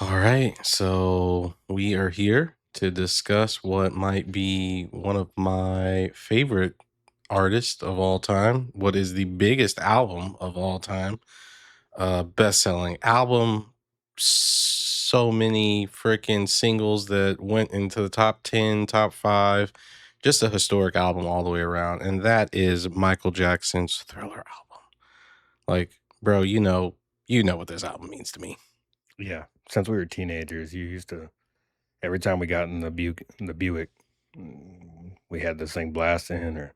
All right, so we are here to discuss what might be one of my favorite artists of all time. What is the biggest album of all time? Best-selling album, so many freaking singles that went into the top 10, top 5, just a historic album all the way around, and that is Michael Jackson's Thriller album. Like, bro, you know what this album means to me. Yeah, since we were teenagers, you used to every time we got in the Buick, we had this thing blasting. Or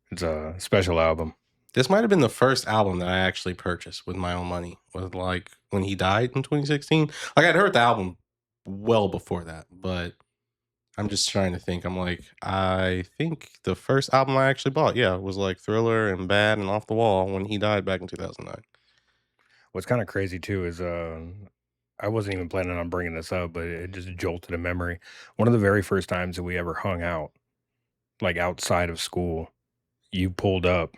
it's a special album. This might have been the first album that I actually purchased with my own money. Was like when he died in 2016. Like I'd heard the album well before that, but I'm just trying to think. I'm like, I think the first album I actually bought, yeah, was like Thriller and Bad and Off the Wall when he died back in 2009. What's kind of crazy too is I wasn't even planning on bringing this up, but it just jolted a memory. One of the very first times that we ever hung out, like outside of school, you pulled up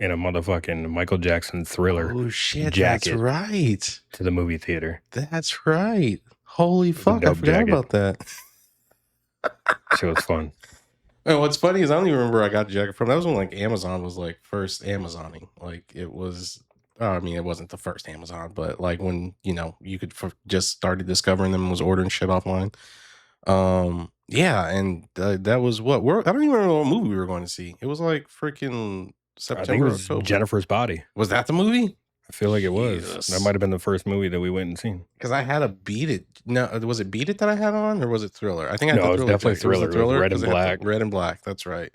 in a motherfucking Michael Jackson Thriller Oh shit, that's jacket right. to the movie theater. That's right. Holy It was a fuck, I dope forgot jacket. about that. Shit was fun. And what's funny is I don't even remember where I got the jacket from. That was when like Amazon was like first Amazoning. Like it was, I mean, it wasn't the first Amazon, but like when you could just started discovering them and was ordering shit offline. Yeah, and that was I don't even remember what movie we were going to see. It was like freaking I think it September, was October. Jennifer's Body. Was that the movie? I feel like it was. That Jesus. might have been the first movie that we went and seen. Because I had a Beat It. No, was it Beat It that I had on, or was it Thriller? I think I had No, the it was Thriller definitely jacket. It was the Thriller. It was Thriller red because and it had the black. red and black. That's right.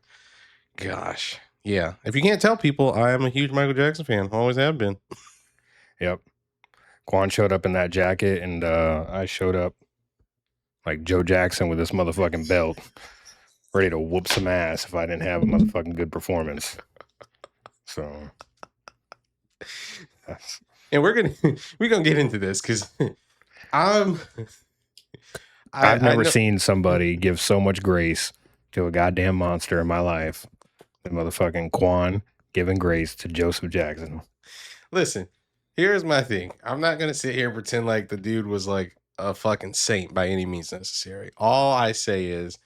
Gosh. Yeah. If you can't tell people, I am a huge Michael Jackson fan. Always have been. Yep. Quan showed up in that jacket, and I showed up like Joe Jackson with this motherfucking belt, ready to whoop some ass if I didn't have a motherfucking good performance. So, And we're gonna get into this because I'm I've I never know. seen somebody give so much grace to a goddamn monster in my life than motherfucking Quan giving grace to Joseph Jackson. Listen, here's my thing. I'm not gonna sit here and pretend like the dude was like a fucking saint by any means necessary. All I say is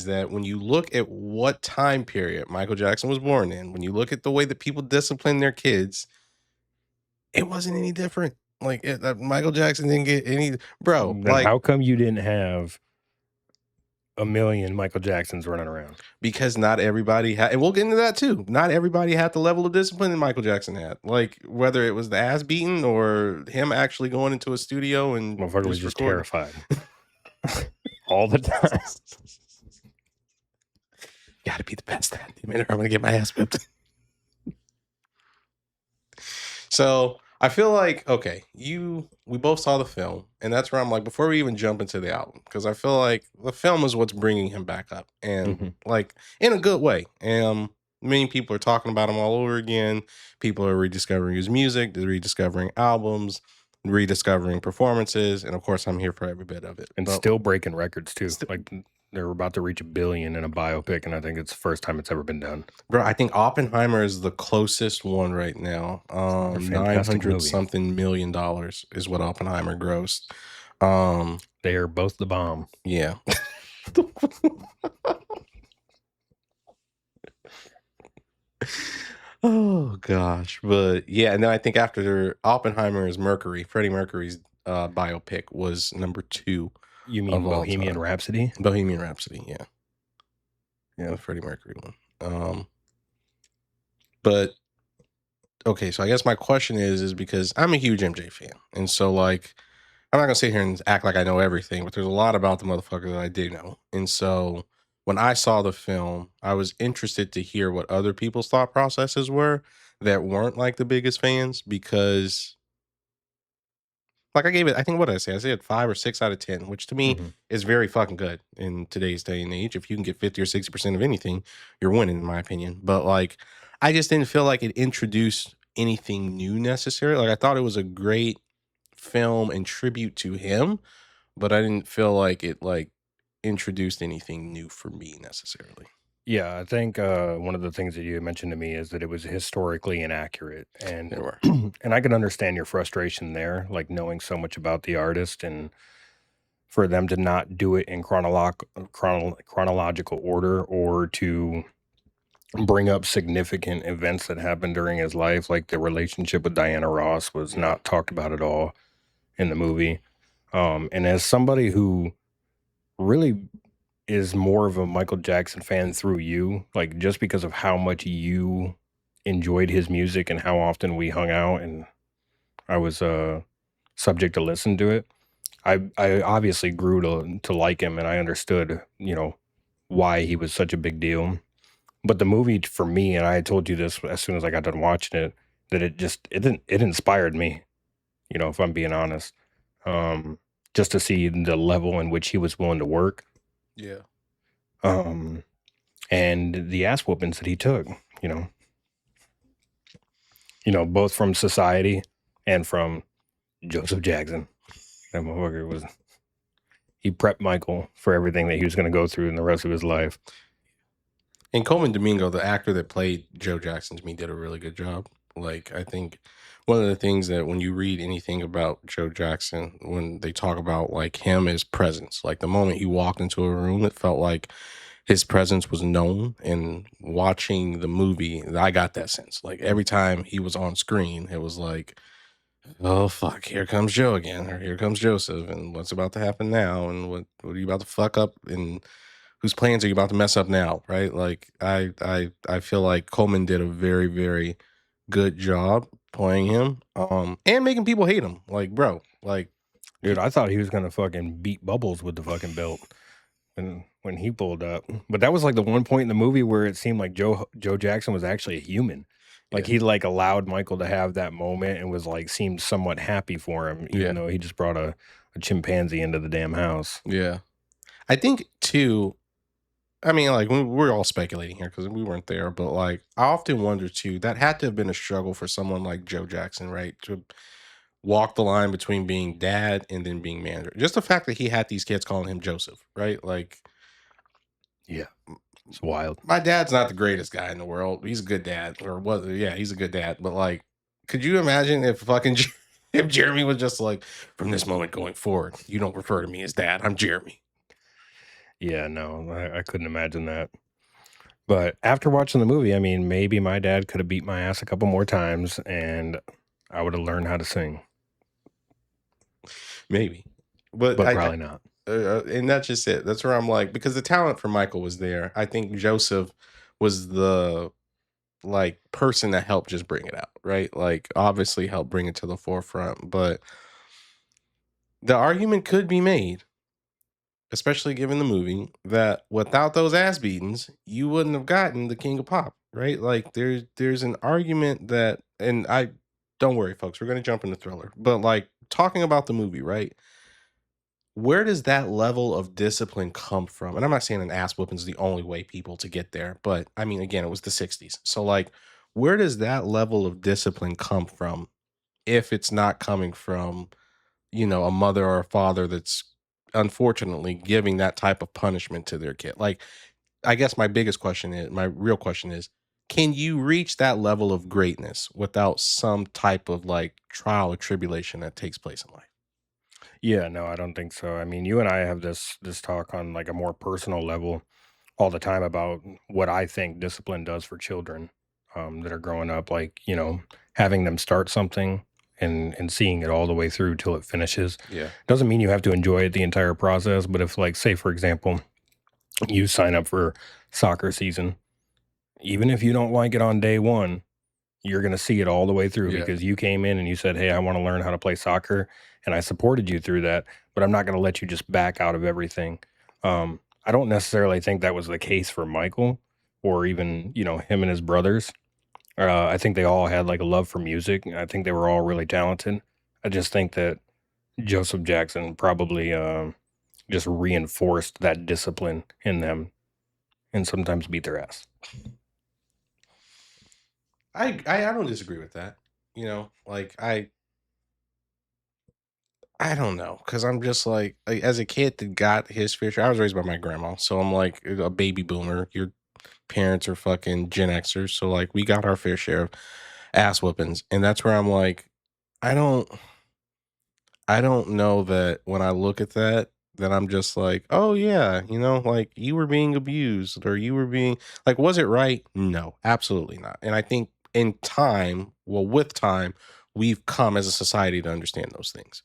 that when you look at what time period Michael Jackson was born in, when you look at the way that people discipline their kids, it wasn't any different. Like Michael Jackson didn't get any, bro. Then Like how come you didn't have a million Michael Jacksons running around? because not everybody had, and we'll get into that too. Not everybody had the level of discipline that Michael Jackson had. Like whether it was the ass beating or him actually going into a studio and Motherfucker was just just recording. terrified all the time. Got to be the best at it, man, or I'm gonna get my ass whipped. So I feel like okay, we both saw the film, and that's where I'm like before we even jump into the album, because I feel like the film is what's bringing him back up, and like in a good way. Many people are talking about him all over again. People are rediscovering his music, they're rediscovering albums, rediscovering performances, and of course, I'm here for every bit of it. And But still breaking records too. Like they're about to reach 1 billion in a biopic, and I think it's the first time it's ever been done. bro, I think Oppenheimer is the closest one right now. a fantastic 900 movie. something million dollars is what Oppenheimer grossed. They are both the bomb. Yeah. Oh gosh, but yeah, and then I think after Oppenheimer is Mercury. Freddie Mercury's biopic was number 2 You mean of all Bohemian time. Rhapsody? Bohemian Rhapsody, yeah, Yeah. the Freddie Mercury one. But okay, so I guess my question is because I'm a huge MJ fan, and so like I'm not gonna sit here and act like I know everything, but there's a lot about the motherfucker that I do know. And so when I saw the film, I was interested to hear what other people's thought processes were that weren't like the biggest fans because like I gave it, I think what did I say? I said 5 or 6 out of 10, which to me Mhm. is very fucking good in today's day and age. If you can get 50 or 60% of anything, you're winning, in my opinion. But like I just didn't feel like it introduced anything new necessarily. Like I thought it was a great film and tribute to him, but I didn't feel like it like introduced anything new for me necessarily. Yeah, I think, one of the things that you mentioned to me is that it was historically inaccurate, They and were. and I can understand your frustration there, like, knowing so much about the artist and for them to not do it in chronological order or to bring up significant events that happened during his life, like the relationship with Diana Ross was Yeah. not talked about at all in the movie. And as somebody who really is more of a Michael Jackson fan through you, like just because of how much you enjoyed his music and how often we hung out and I was subject to listen to it. I obviously grew to like him and I understood, why he was such a big deal. But the movie for me, and I had told you this as soon as I got done watching it, that it inspired me, if I'm being honest. Um, just to see the level in which he was willing to work. Yeah. Um, and the ass whoopings that he took, you know, both from society and from Joseph Jackson. That motherfucker was he prepped Michael for everything that he was going to go through in the rest of his life. And Coleman Domingo, the actor that played Joe Jackson, to me did a really good job. Like, I think one of the things that when you read anything about Joe Jackson, when they talk about like him, his presence, like the moment he walked into a room, it felt like his presence was known. And watching the movie, I got that sense. Like every time he was on screen, it was like, oh fuck, here comes Joe again, or here comes Joseph, and what's about to happen now, and what are you about to fuck up, and whose plans are you about to mess up now, right? Like I feel like Coleman did a very, very good job playing him, and making people hate him. Like, bro, like Dude, he I thought he was going to fucking beat Bubbles with the fucking belt when he pulled up. But that was like the one point in the movie where it seemed like Joe Jackson was actually a human. Like yeah, he like allowed Michael to have that moment and was like seemed somewhat happy for him, even yeah, though he just brought a chimpanzee into the damn house. yeah. I think too. I mean, like we're all speculating here because we weren't there, but like I often wonder too. That had to have been a struggle for someone like Joe Jackson, right? To walk the line between being dad and then being manager. Just the fact that he had these kids calling him Joseph, right? Like Yeah, it's wild. my dad's not the greatest guy in the world. He's a good dad, or was yeah, he's a good dad. But like, could you imagine if fucking if Jeremy was just like, from this moment going forward, you don't refer to me as dad. I'm Jeremy. Yeah, no, I couldn't imagine that. But after watching the movie, I mean, maybe my dad could have beat my ass a couple more times and I would have learned how to sing, Maybe, but but probably not. and that's just it. That's where I'm like, because the talent for Michael was there. I think Joseph was the like person that helped just bring it out, right? Like obviously helped bring it to the forefront, but the argument could be made, especially given the movie, that without those ass beatings, you wouldn't have gotten the King of Pop, right? Like there's an argument that, and I don't worry, folks, we're gonna jump into Thriller, but like talking about the movie, right? Where does that level of discipline come from? And I'm not saying an ass whooping is the only way people to get there, but I mean, again, it was the '60s, so like, where does that level of discipline come from if it's not coming from, a mother or a father that's unfortunately giving that type of punishment to their kid? Like, I guess my real question is, can you reach that level of greatness without some type of like trial or tribulation that takes place in life? Yeah, no, I don't think so. I mean, you and I have this talk on like a more personal level all the time about what I think discipline does for children that are growing up. Like, having them start something and seeing it all the way through till it finishes Yeah. doesn't mean you have to enjoy it the entire process. But if, like, say for example, you sign up for soccer season, even if you don't like it on day one, you're going to see it all the way through Yeah. because you came in and you said, "Hey, I want to learn how to play soccer," and I supported you through that. But I'm not going to let you just back out of everything. I don't necessarily think that was the case for Michael or even him and his brothers. I think they all had like a love for music. I think they were all really talented. I just think that Joseph Jackson probably just reinforced that discipline in them and sometimes beat their ass. I don't disagree with that. Like I don't know, because I'm just like, as a kid that got his fair share. I was raised by my grandma, so I'm like a baby boomer. parents are fucking Gen Xers, so like we got our fair share of ass whoopings, and that's where I'm like, I don't, I don't know that when I look at that, that I'm just like, oh yeah, like you were being abused or you were being like, was it right? No, absolutely not. And I think in time, well, with time, we've come as a society to understand those things.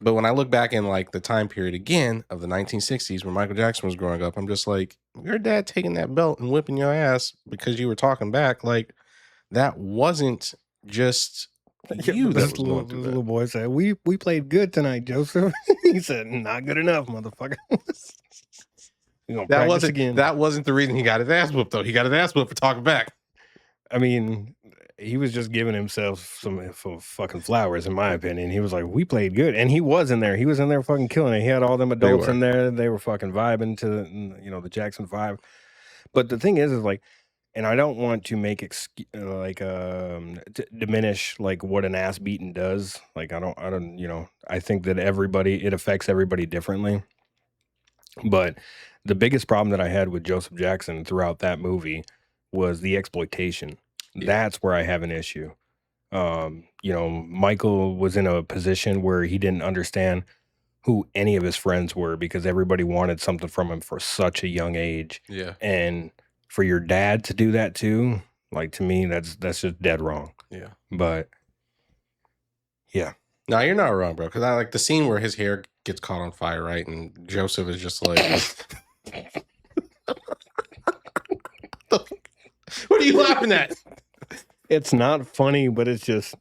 But when I look back in like the time period again of the 1960s where Michael Jackson was growing up, I'm just like, your dad taking that belt and whipping your ass because you were talking back, like that wasn't just Yeah, you but that was going this through that. little boy said, "We played good tonight, Joseph." He said, "Not good enough, motherfucker. We're gonna That practice wasn't again." that wasn't the reason he got his ass whooped though. He got his ass whooped for talking back. I mean, he was just giving himself some fucking flowers, in my opinion. He was like, "We played good," and he was in there. He was in there fucking killing it. He had all them They adults were. in there. They were fucking vibing to the Jackson Five. But the thing is like, and I don't want to make diminish like what an ass beating does. Like I don't I think that it affects everybody differently. But the biggest problem that I had with Joseph Jackson throughout that movie was the exploitation. Yeah. That's where I have an issue. Michael was in a position where he didn't understand who any of his friends were because everybody wanted something from him for such a young age. Yeah. And for your dad to do that too, like to me, that's just dead wrong. Yeah. But yeah. No, you're not wrong, bro. Because I like the scene where his hair gets caught on fire, right? And Joseph is just like, what are you laughing at? It's not funny, but it's just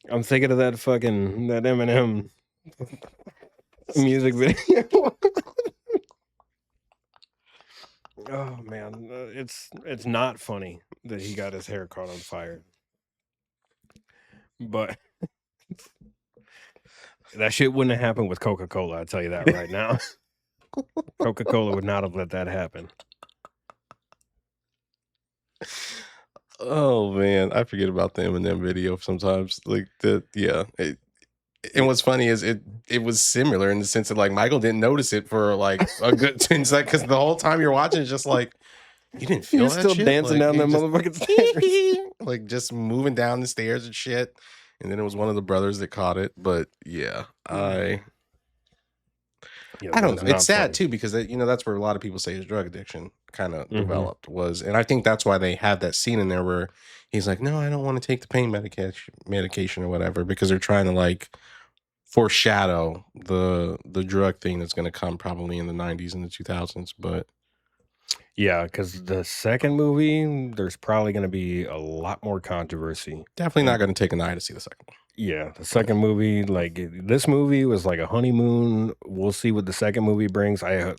I'm thinking of that Eminem music video. Oh man, it's not funny that he got his hair caught on fire. But that shit wouldn't have happened with Coca-Cola, I'll tell you that right now. Coca-Cola would not have let that happen. Oh man, I forget about the Eminem video sometimes. Like the yeah. And what's funny is it was similar in the sense that like Michael didn't notice it for like a good 10 seconds because the whole time you're watching it's just like you didn't You're feel that still shit? dancing Like down you that just motherfucking stairs. like just moving down the stairs and shit. And then it was one of the brothers that caught it. But yeah, Yeah, I that don't was know. It's not sad funny. too because that's where a lot of people say his drug addiction kind of Mhm. developed was, and I think that's why they have that scene in there where he's like, "No, I don't want to take the pain medication or whatever," because they're trying to like foreshadow the drug thing that's going to come probably in the 90s and the 2000s. But Yeah, because the second movie, there's probably going to be a lot more controversy. definitely not And going to take an eye to see the second one. yeah, the second movie, like this movie was like a honeymoon. We'll see what the second movie brings. They're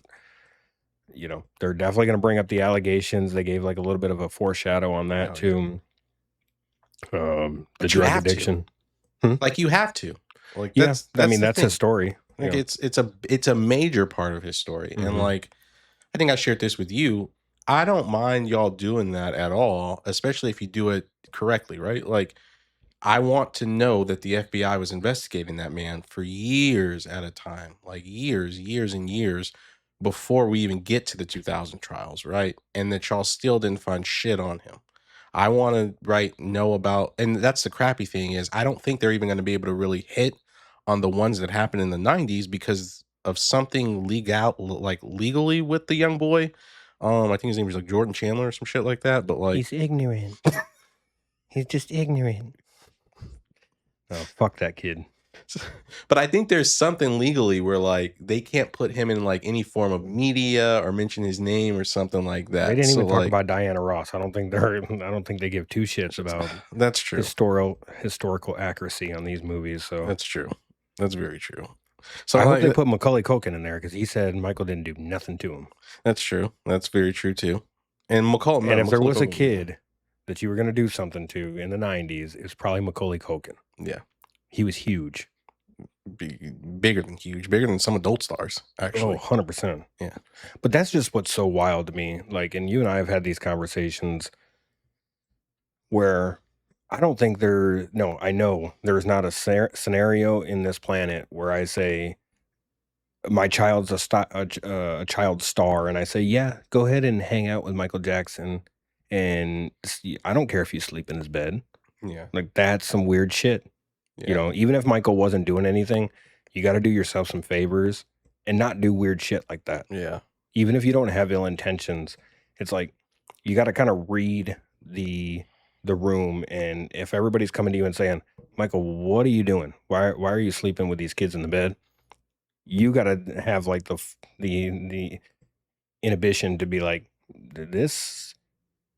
definitely going to bring up the allegations. They gave like a little bit of a foreshadow on that Oh yeah, too. The but you drug have to, addiction. Hmm? like, you have to, like, Yeah, I that's mean the that's his thing. story. Like, Yeah. it's a major part of his story, and Hmm. like, I think I shared this with you. I don't mind y'all doing that at all, especially if you do it correctly, right? Like, I want to know that the FBI was investigating that man for years at a time, like years and years before we even get to the 2000 trials, right? And that y'all still didn't find shit on him. I want to know about, and that's the crappy thing is I don't think they're even going to be able to really hit on the ones that happened in the 90s because of something like legally with the young boy. I think his name was like Jordan Chandler or some shit like that. But like, He's ignorant. He's just ignorant. Oh, fuck that kid. but I think there's something legally where like they can't put him in like any form of media or mention his name or something like They that. didn't So even talk like about Diana Ross. I don't think they give two shits about that's true. historical accuracy on these movies. So That's true. That's very true. So I hope they like put Macaulay Culkin in there because he said Michael didn't do nothing to him. that's true. That's very true too. And And if there Macaulay was a Culkin was good. kid that you were going to do something to in the 90s, it's probably Macaulay Culkin. Yeah, He was huge. bigger than huge, bigger than some adult stars Oh, actually. 100%. Yeah, But that's just what's so wild to me. Like, and you and I have had these conversations where I don't think I know there's not a scenario in this planet where I say my child's a child star, and I say, "Yeah, go ahead and hang out with Michael Jackson, and I don't care if you sleep in his bed." Yeah. Like, that's some weird shit. You Yeah. know, even if Michael wasn't doing anything, you gotta do yourself some favors and not do weird shit like that. Yeah. Even if you don't have ill intentions, it's like, you gotta kinda read the room, and if everybody's coming to you and saying, "Michael, what are you doing? Why are you sleeping with these kids in the bed?" You gotta have, like, the inhibition to be like, This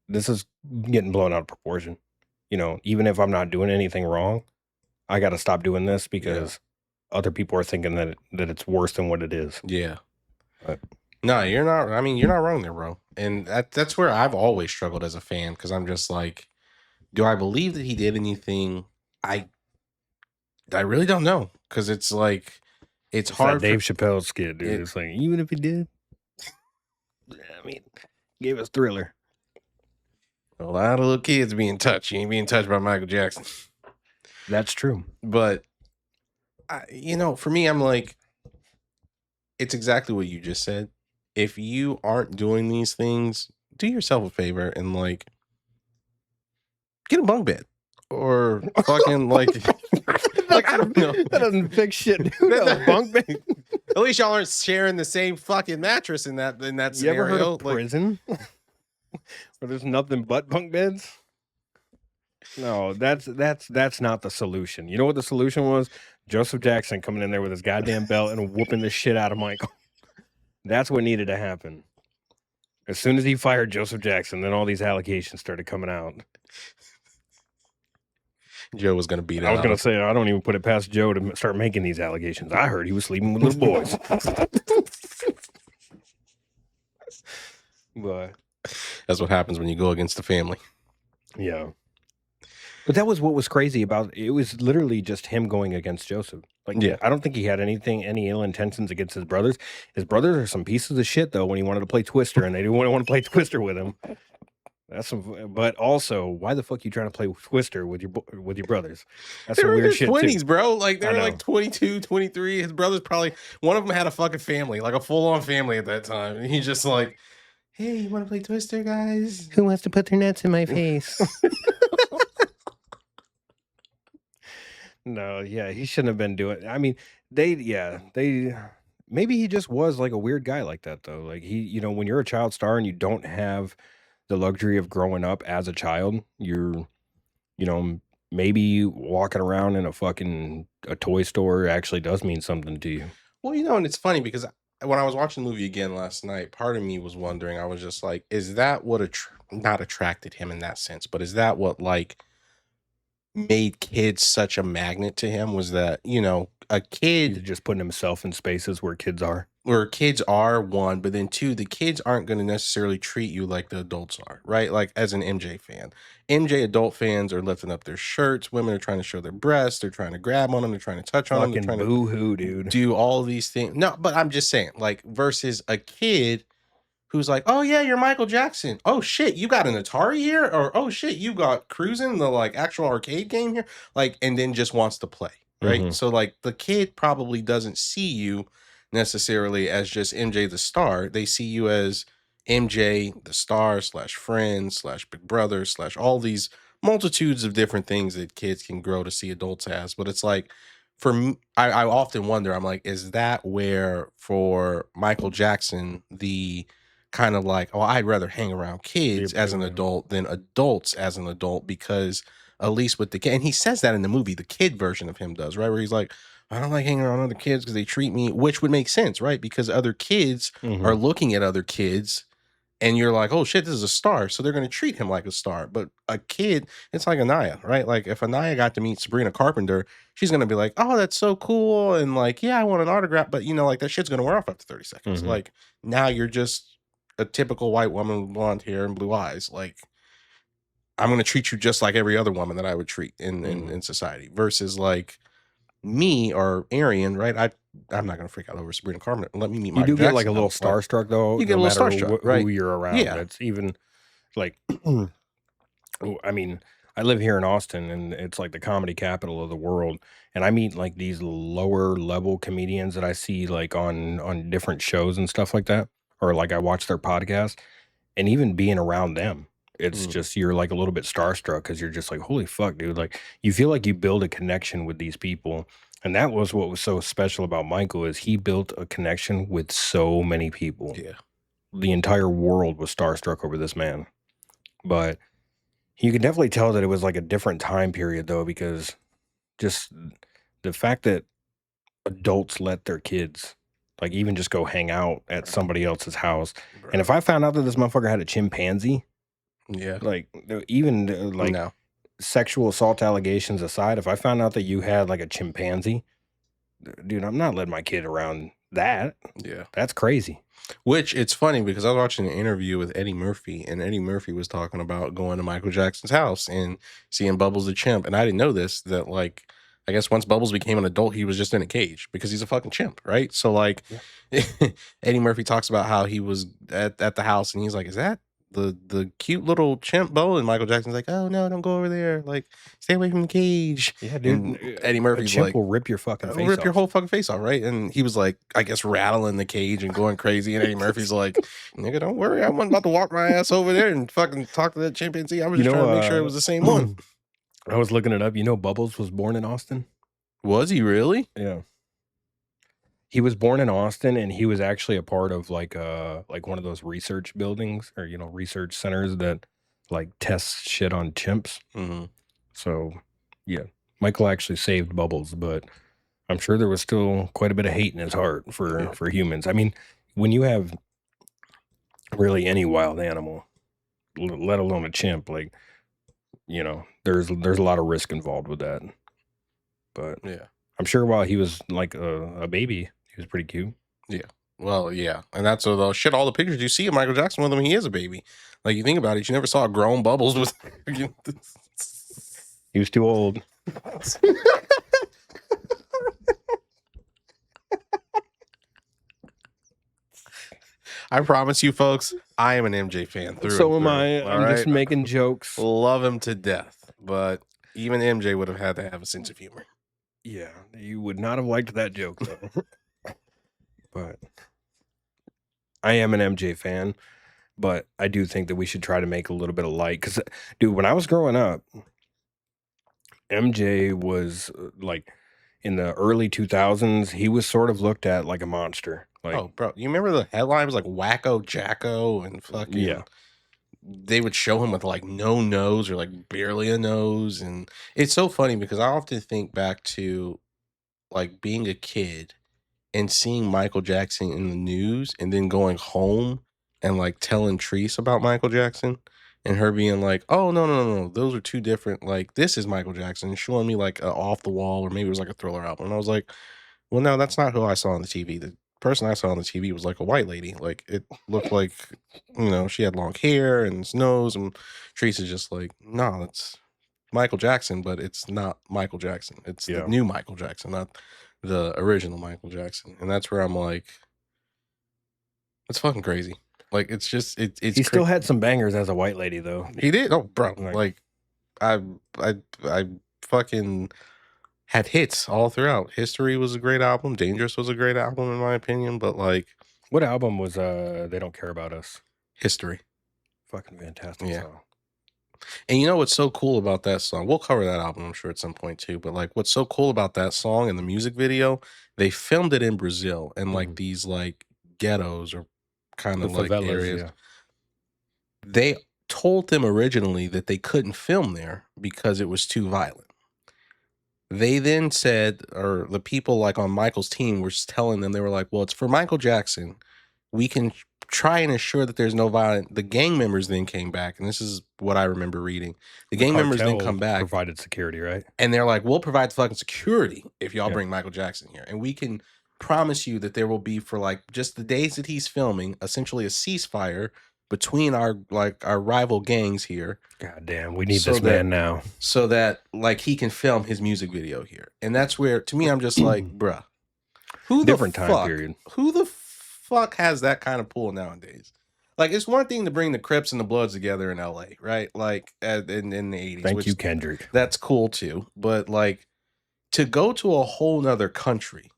is getting blown out of proportion." You know, even if I'm not doing anything wrong, I gotta stop doing this Yeah. because other people are thinking that it's worse than what it is. Yeah. But No, you're not. I mean, you're not wrong there, bro. And that's where I've always struggled as a fan because I'm just like, do I believe that he did anything? I I really don't know because it's like it's it's that hard Dave for Chappelle skit, dude. it. It's like, even if he did, I mean, gave us Thriller. A lot of little kids being touched. You ain't being touched by Michael Jackson. That's true. But for me, I'm like, it's exactly what you just said. If you aren't doing these things, do yourself a favor and like get a bunk bed or fucking like like I don't know. That doesn't fix shit, dude. A bunk bed. At least y'all aren't sharing the same fucking mattress in that You ever heard scenario. of Like, prison? Where there's nothing but bunk beds? No, that's not the solution. You know what the solution was? Joseph Jackson coming in there with his goddamn belt and whooping the shit out of Michael. That's what needed to happen. As soon as he fired Joseph Jackson, then all these allegations started coming out. Joe was gonna beat it I was out gonna of. say, I don't even put it past Joe to start making these allegations. I heard he was sleeping with little boys. But That's what happens when you go against the family. yeah. But that was what was crazy about it. Was literally just him going against Joseph. Like, Yeah. I don't think he had any ill intentions against his brothers. His brothers are some pieces of shit, though, when he wanted to play Twister and they didn't want to play Twister with him. That's some, but also, why the fuck you trying to play Twister with your brothers? That's They some were in weird their shit, too. 20s, bro. Like, they I were know. like 22, 23. His brother's probably, one of them had a fucking family, like a full on family at that time. And he's just like, hey, you want to play Twister, guys? Who wants to put their nuts in my face? No, yeah, he shouldn't have been doing. I mean, they maybe he just was like a weird guy like that though. Like when you're a child star and you don't have the luxury of growing up as a child, you know, maybe walking around in a toy store actually does mean something to you. Well, and it's funny because when I was watching the movie again last night, part of me was wondering, I was just like, is that what not attracted him in that sense, but is that what like made kids such a magnet to him? Was that, a He's kid just putting himself in spaces where kids are. or kids are one, but then two, the kids aren't going to necessarily treat you like the adults are, right? Like as an MJ fan, MJ adult fans are lifting up their shirts. Women are trying to show their breasts. They're trying to grab on them. They're trying to touch on them. They're Fucking trying to boo hoo, dude. do all these things. No, but I'm just saying, like, versus a kid who's like, oh yeah, you're Michael Jackson. Oh shit, you got an Atari here? Or oh shit, you got cruising the like actual arcade game here? Like, and then just wants to play. Right. Mhm. So like the kid probably doesn't see you necessarily as just MJ the star. They see you as MJ the star slash friend slash big brother slash all these multitudes of different things that kids can grow to see adults as. But it's like for me, I often wonder, I'm like, is that where for Michael Jackson, the kind of like, oh, I'd rather hang around kids as an adult than adults as an adult because at least with the kid, and he says that in the movie, the kid version of him does, right? Where he's like, I don't like hanging around other kids because they treat me, which would make sense, right? Because other kids are Mhm. looking at other kids and you're like, oh shit, this is a star. So they're going to treat him like a star. But a kid, it's like Anaya, right? Like if Anaya got to meet Sabrina Carpenter, she's going to be like, oh, that's so cool. And like, yeah, I want an autograph. But like that shit's going to wear off after 30 seconds. Mhm. Like now you're just a typical white woman with blonde hair and blue eyes. Like I'm going to treat you just like every other woman that I would treat in society versus like me or Arian, right? I'm not going to freak out over Sabrina Carpenter. Let me meet You Michael do get like Jackson. a I'm little fine. starstruck though, You get no a little matter starstruck, who right? you're around. Yeah. That's even like, I mean, I live here in Austin, and it's like the comedy capital of the world. And I meet like these lower level comedians that I see like on different shows and stuff like that, or like I watch their podcast. And even being around them, it's Mhm. just you're like a little bit starstruck because you're just like, holy fuck, dude! Like you feel like you build a connection with these people. And that was what was so special about Michael is he built a connection with so many people. Yeah. The entire world was starstruck over this man. But you could definitely tell that it was like a different time period though, because just the fact that adults let their kids like even just go hang out at Bro. somebody else's house. And if Bro. I found out that this motherfucker had a chimpanzee, Yeah. like even like No. sexual assault allegations aside, if I found out that you had like a chimpanzee, dude, I'm not letting my kid around that. Yeah. That's crazy. Which it's funny because I was watching an interview with Eddie Murphy, and Eddie Murphy was talking about going to Michael Jackson's house and seeing Bubbles the chimp. And I didn't know this that like I guess once Bubbles became an adult, he was just in a cage because he's a fucking chimp, right? So like Yeah. Eddie Murphy talks about how he was at the house and he's like, "Is that the cute little chimp Bo?" And Michael Jackson's like, "Oh no, don't go over there. Like stay away from the cage." Yeah, dude. And Eddie A Murphy's chimp like, will rip your fucking "It'll face rip your off. whole fucking face off, right?" And he was like, I guess rattling the cage and going crazy. And Eddie Murphy's like, "Nigga, don't worry. I wasn't about to walk my ass over there and fucking talk to that chimpanzee. I was You just trying know, to make sure it was the same one." I was looking it up. You know, Bubbles was born in Austin. Was he really? Yeah. He was born in Austin, and he was actually a part of like one of those research buildings or research centers that like tests shit on chimps. Hmm. So yeah, Michael actually saved Bubbles, but I'm sure there was still quite a bit of hate in his heart Yeah. for humans. I mean, when you have really any wild animal, let alone a chimp, like there's a lot of risk involved with that. But Yeah. I'm sure while he was like a baby, he was pretty cute. Yeah. Well, yeah. And that's the shit. All the pictures you see of Michael Jackson with him, he is a baby. Like you think about it, you never saw a grown Bubbles with. He was too old. I promise you, folks, I am an MJ fan through So and am through. I. All I'm just right, making jokes. love him to death, but even MJ would have had to have a sense of humor. Yeah, you would not have liked that joke though. But I am an MJ fan, but I do think that we should try to make a little bit of light because, dude, when I was growing up, MJ was like in the early 2000s, he was sort of looked at like a monster. Like, Oh, bro, you remember the headline was like "Wacko Jacko" and yeah, fucking. They would show him with like no nose or like barely a nose, and it's so funny because I often think back to like being a kid and seeing Michael Jackson in the news and then going home and like telling Treese about Michael Jackson and her being like, "Oh no, no, no, no, those are two different. Like this is Michael Jackson," and showing me like a off the wall or maybe it was like a Thriller album, and I was like, "Well, no, that's not who I saw on the TV. The person I saw on the TV was like a white lady. Like it looked like, she had long hair and nose." And Treese is just like, "No, that's Michael Jackson, but it's not Michael Jackson. It's the yeah. new Michael Jackson, not the original Michael Jackson." And that's where I'm like, it's fucking crazy. Like it's just it's He still crazy. had some bangers as a white lady though. He did. Oh, bro. Like, Like I I fucking had hits all throughout. History was a great album. Dangerous was a great album in my opinion, but like what album was They Don't Care About Us? History. Fucking fantastic Yeah. song. And you know what's so cool about that song? We'll cover that album, I'm sure, at some point too. But like, what's so cool about that song and the music video? They filmed it in Brazil and like Mhm. these like ghettos or kind The of like favelas, areas. yeah. They told them originally that they couldn't film there because it was too violent. They then said, or the people like on Michael's team were telling them, they were like, "Well, it's for Michael Jackson. We can try and ensure that there's no violence." The gang members then came back, and this is what I remember reading. The The gang members then cartel come back provided security, right? and they're like, "We'll provide the fucking security if y'all Yeah. bring Michael Jackson here. And we can promise you that there will be for like just the days that he's filming, essentially a ceasefire between our rival gangs here God damn, we need so this that man now. like he can film his music video here." And that's where to me I'm just like, bruh, Different time period. who the fuck has that kind of pull nowadays? Like, it's one thing to bring the Crips and the Bloods together in LA, right? Like, in the 80s, Thank you, which Kendrick. that's cool too. But like to go to a whole nother country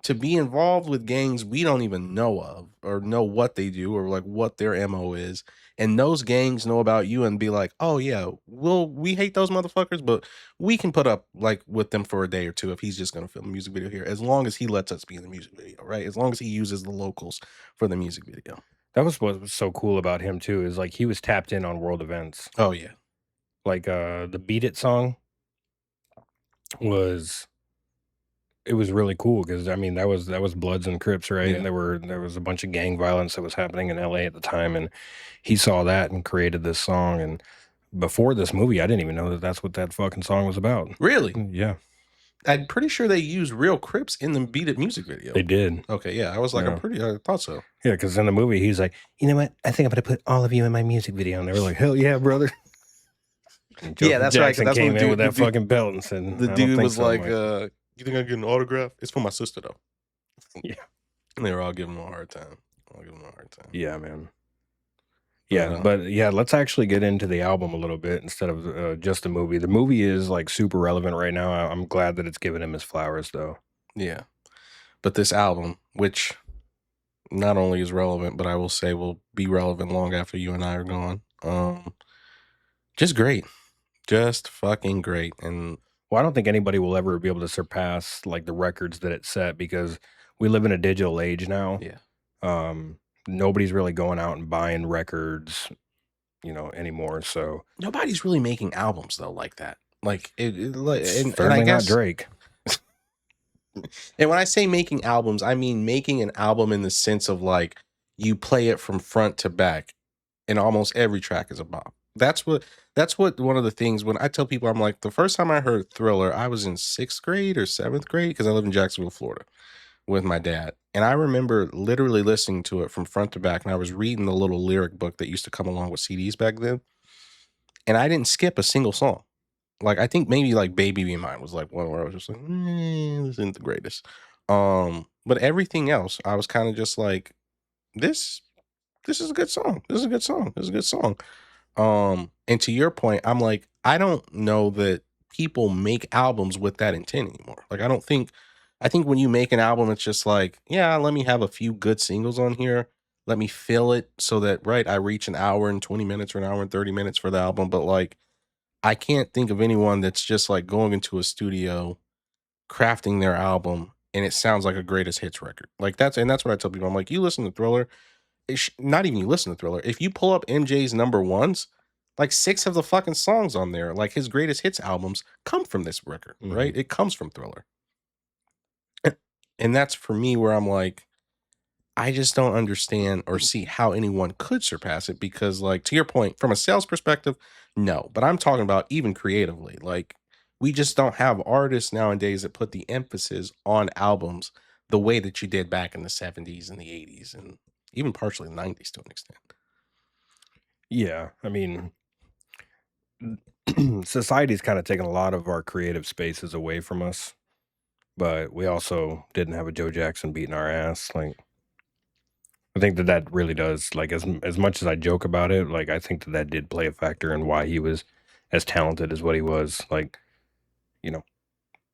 to be involved with gangs we don't even know of or know what they do or like what their MO is. And those gangs know about you and be like, oh yeah, we hate those motherfuckers, but we can put up like with them for a day or two if he's just gonna film a music video here, as long as he lets us be in the music video, right? As long as he uses the locals for the music video. That was what was so cool about him too, is like he was tapped in on world events. Oh yeah. Like the Beat It song was it was really cool because I mean that was Bloods and Crips, right? Yeah. And there was a bunch of gang violence that was happening in LA at the time, and he saw that and created this song. And before this movie, I didn't even know that that's what that fucking song was about. Really? Yeah, I'm pretty sure they used real Crips in the Beat It music video. they did. Okay, yeah. I was like, Yeah, I thought so. yeah, because in the movie he's like, you know what? I think I'm gonna put all of you in my music video, and they were like, hell yeah, brother. And Yeah, Joseph that's right. Because Jackson that's when came in with that fucking belt and said, the I don't dude think was so. I'm like, like, "You think I get an autograph? It's for my sister though." yeah, And they were all giving him a hard time. All giving him a hard time. yeah, man. But Yeah, but yeah, let's actually get into the album a little bit instead of just the movie. The movie is like super relevant right now. I'm glad that it's giving him his flowers, though. yeah. But this album, which not only is relevant, but I will say will be relevant long after you and I are gone. Just great. Just fucking great. And Well, I don't think anybody will ever be able to surpass like the records that it set because we live in a digital age now. yeah. Nobody's really going out and buying records, anymore. So Nobody's really making albums though like that. Like and I certainly not guess Drake. and when I say making albums, I mean making an album in the sense of like you play it from front to back and almost every track is a bop. That's what one of the things when I tell people I'm like the first time I heard Thriller, I was in 6th grade or 7th grade because I live in Jacksonville, Florida with my dad. And I remember literally listening to it from front to back and I was reading the little lyric book that used to come along with CDs back then. And I didn't skip a single song. Like I think maybe like Baby Be Mine was like one where I was just like, this isn't the greatest. But everything else, I was kind of just like, this this is a good song. This is a good song. This is a good song. And to your point, I'm like, I don't know that people make albums with that intent anymore. Like I think when you make an album, it's just like, yeah, let me have a few good singles on here. Let me fill it so that right, I reach an hour and 20 minutes or an hour and 30 minutes for the album. But like I can't think of anyone that's just like going into a studio, crafting their album, and it sounds like a greatest hits record. Like that's what I tell people. I'm like, you listen to Thriller, not even you listen to Thriller. If you pull up MJ's number ones, like 6 of the fucking songs on there, like his greatest hits albums, come from this record, Hmm. right? It comes from Thriller, and that's for me where I'm like, I just don't understand or see how anyone could surpass it because, like, to your point, from a sales perspective, no. But I'm talking about even creatively. Like, we just don't have artists nowadays that put the emphasis on albums the way that you did back in the 70s and the 80s and even partially the 90s to an extent. Yeah, I mean, society's kind of taken a lot of our creative spaces away from us, but we also didn't have a Joe Jackson beating our ass. Like, I think that that really does. Like, as much as I joke about it, like I think that that did play a factor in why he was as talented as what he was. Like, you know,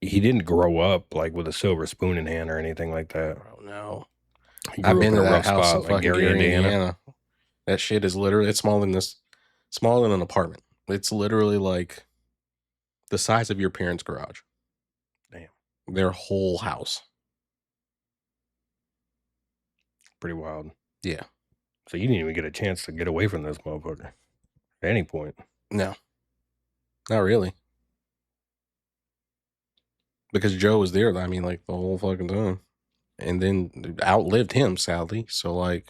he didn't grow up like with a silver spoon in hand or anything like that. Bro, no. He I've grew up been in to a that rough house spot in like fucking Gary, Gary, Indiana. Indiana. That shit is literally it's smaller than an apartment. It's literally like the size of your parents' garage. Damn, Their whole house. pretty wild. Yeah. So you didn't even get a chance to get away from this motherfucker at any point. No, not really. Because Joe was there, I mean, like the whole fucking time. And then outlived him, sadly. So like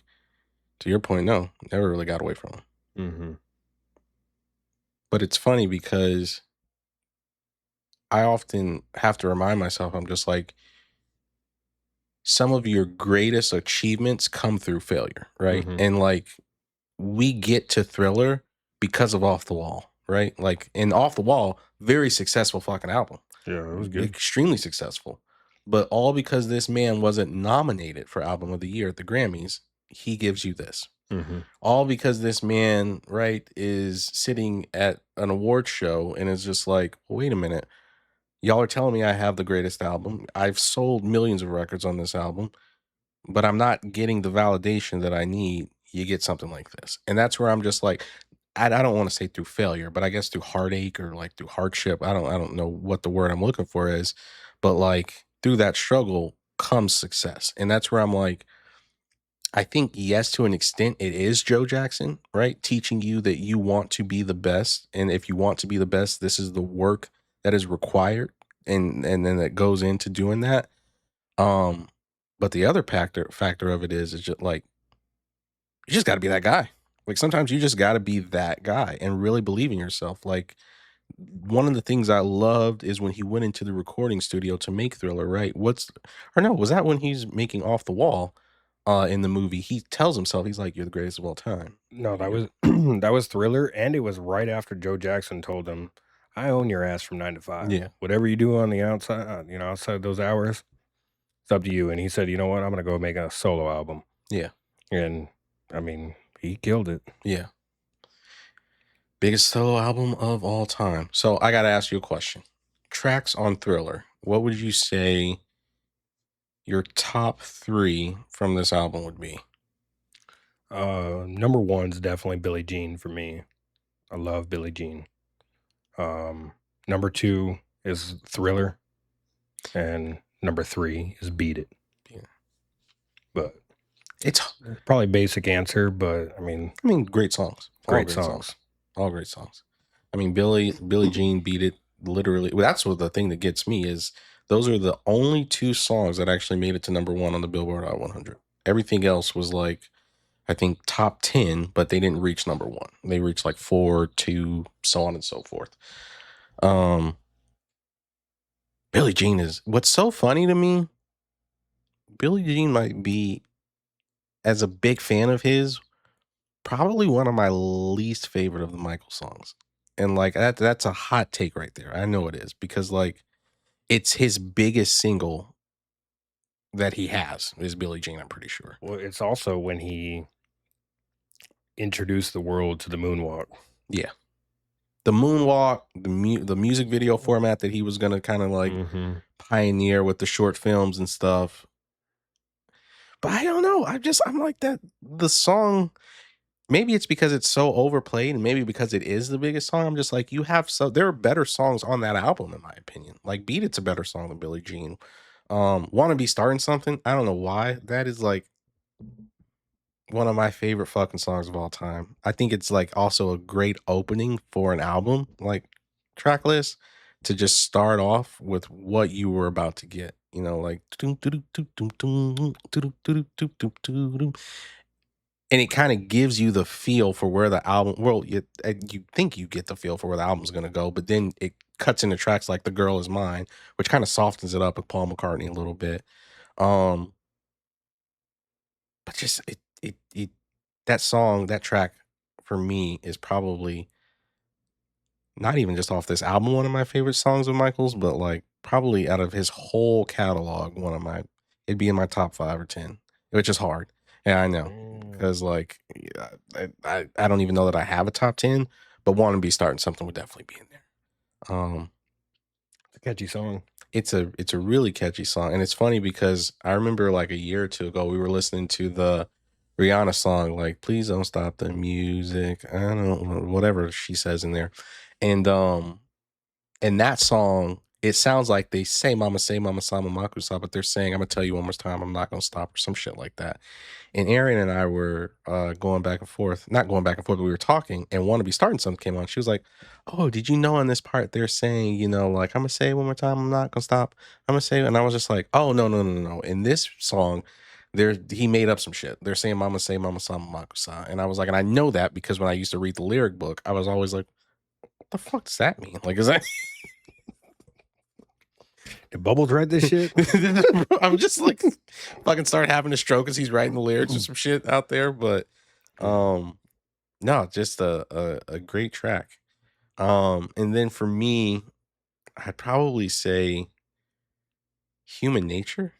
to your point, no, never really got away from him. Mm-hmm. But it's funny because I often have to remind myself, I'm just like, some of your greatest achievements come through failure, right? Mm-hmm. And like we get to Thriller because of Off the Wall, right? Like in Off the Wall, very successful fucking album. Yeah, it was good. Extremely successful. But all because this man wasn't nominated for Album of the Year at the Grammys, he gives you this. Mhm. All because this man, right, is sitting at an award show and is just like, wait a minute, y'all are telling me I have the greatest album. I've sold millions of records on this album, but I'm not getting the validation that I need. You get something like this. And that's where I'm just like, I don't want to say through failure, but I guess through heartache or like through hardship. I don't know what the word I'm looking for is, but like through that struggle comes success. And that's where I'm like, I think yes, to an extent, it is Joe Jackson, right? Teaching you that you want to be the best, and if you want to be the best, this is the work that is required, and then that goes into doing that. Um, but the other factor of it is just like you just got to be that guy. Like sometimes you just got to be that guy and really believe in yourself. Like one of the things I loved is when he went into the recording studio to make Thriller, right? Or no, was that when he's making Off the Wall in the movie? He tells himself, he's like, "You're the greatest of all time." No, that You're was that was Thriller, and it was right after Joe Jackson told him, "I own your ass from 9 to 5. Yeah, Whatever you do on the outside, outside those hours, it's up to you." And he said, "You know what? I'm gonna go make a solo album." yeah, And I mean, he killed it. yeah. Biggest solo album of all time. So I got to ask you a question. Tracks on Thriller. What would you say your top three from this album would be? Number one's definitely Billie Jean for me. I love Billie Jean. Number two is Thriller, and number three is Beat It. Yeah. But It's, probably basic answer, but I mean, I mean, great songs. All great great songs. songs. All great songs. I mean, Billie Jean beat it literally. Well, that's what the thing that gets me is those are the only two songs that actually made it to number one on the Billboard Hot 100. Everything else was like, I think top 10, but they didn't reach number one. They reached like four, two, so on and so forth. Um, Billie Jean is what's so funny to me. Billie Jean might be, as a big fan of his, probably one of my least favorite of the Michael songs. And like that's a hot take right there. I know it is because like it's his biggest single that he has is Billie Jean, I'm pretty sure. Well, it's also when he introduced the world to the moonwalk. Yeah. The moonwalk, the music video format that he was going to kind of like Mhm. pioneer with the short films and stuff. But I don't know. I'm like that the song. Maybe it's because it's so overplayed, and maybe because it is the biggest song. I'm just like, there are better songs on that album, in my opinion. Like Beat It's a better song than Billie Jean. Wanna Be Starting Something. I don't know why. That is like one of my favorite fucking songs of all time. I think it's like also a great opening for an album, like track list, to just start off with what you were about to get. You know, like and it kinda gives you the feel for where the album well, you think you get the feel for where the album's gonna go, but then it cuts into tracks like "The Girl Is Mine," which kinda softens it up with Paul McCartney a little bit. Um, but just it that song, that track for me is probably not even just off this album, one of my favorite songs of Michael's, but, like, probably out of his whole catalog, one of my it'd be in my top 5 or 10, which is hard. Yeah, I know, Mm. because like, yeah, I don't even know that I have a top 10, but "Wanna Be Starting Something" would definitely be in there. It's a catchy song. It's a really catchy song, and it's funny because I remember, like, a year or 2 ago, we were listening to the Rihanna song, like, "Please don't stop the music, I don't know," whatever she says in there, and, in that song, it sounds like they say mama sama makusa, but they're saying, "Imma tell you one more time, I'm not gonna stop," or some shit like that. And Erin and I were, going back and forth not going back and forth, but we were talking, and "Wanna Be Starting Something" came on. She was like, "Oh, did you know in this part they're saying, you know, like, Imma say it one more time, I'm not gonna stop. Imma say" and I was just like, "Oh, no, no, no, no, no. In this song, he made up some shit. They're saying mama say mama sama makusa." And I was like and I know that because when I used to read the lyric book, I was always like, "What the fuck does that mean?" Like, is that Did Bubbles write this shit? I'm just like fucking start having a stroke as he's writing the lyrics or some shit out there, but um no, just a great track. And then for me, I'd probably say Human Nature.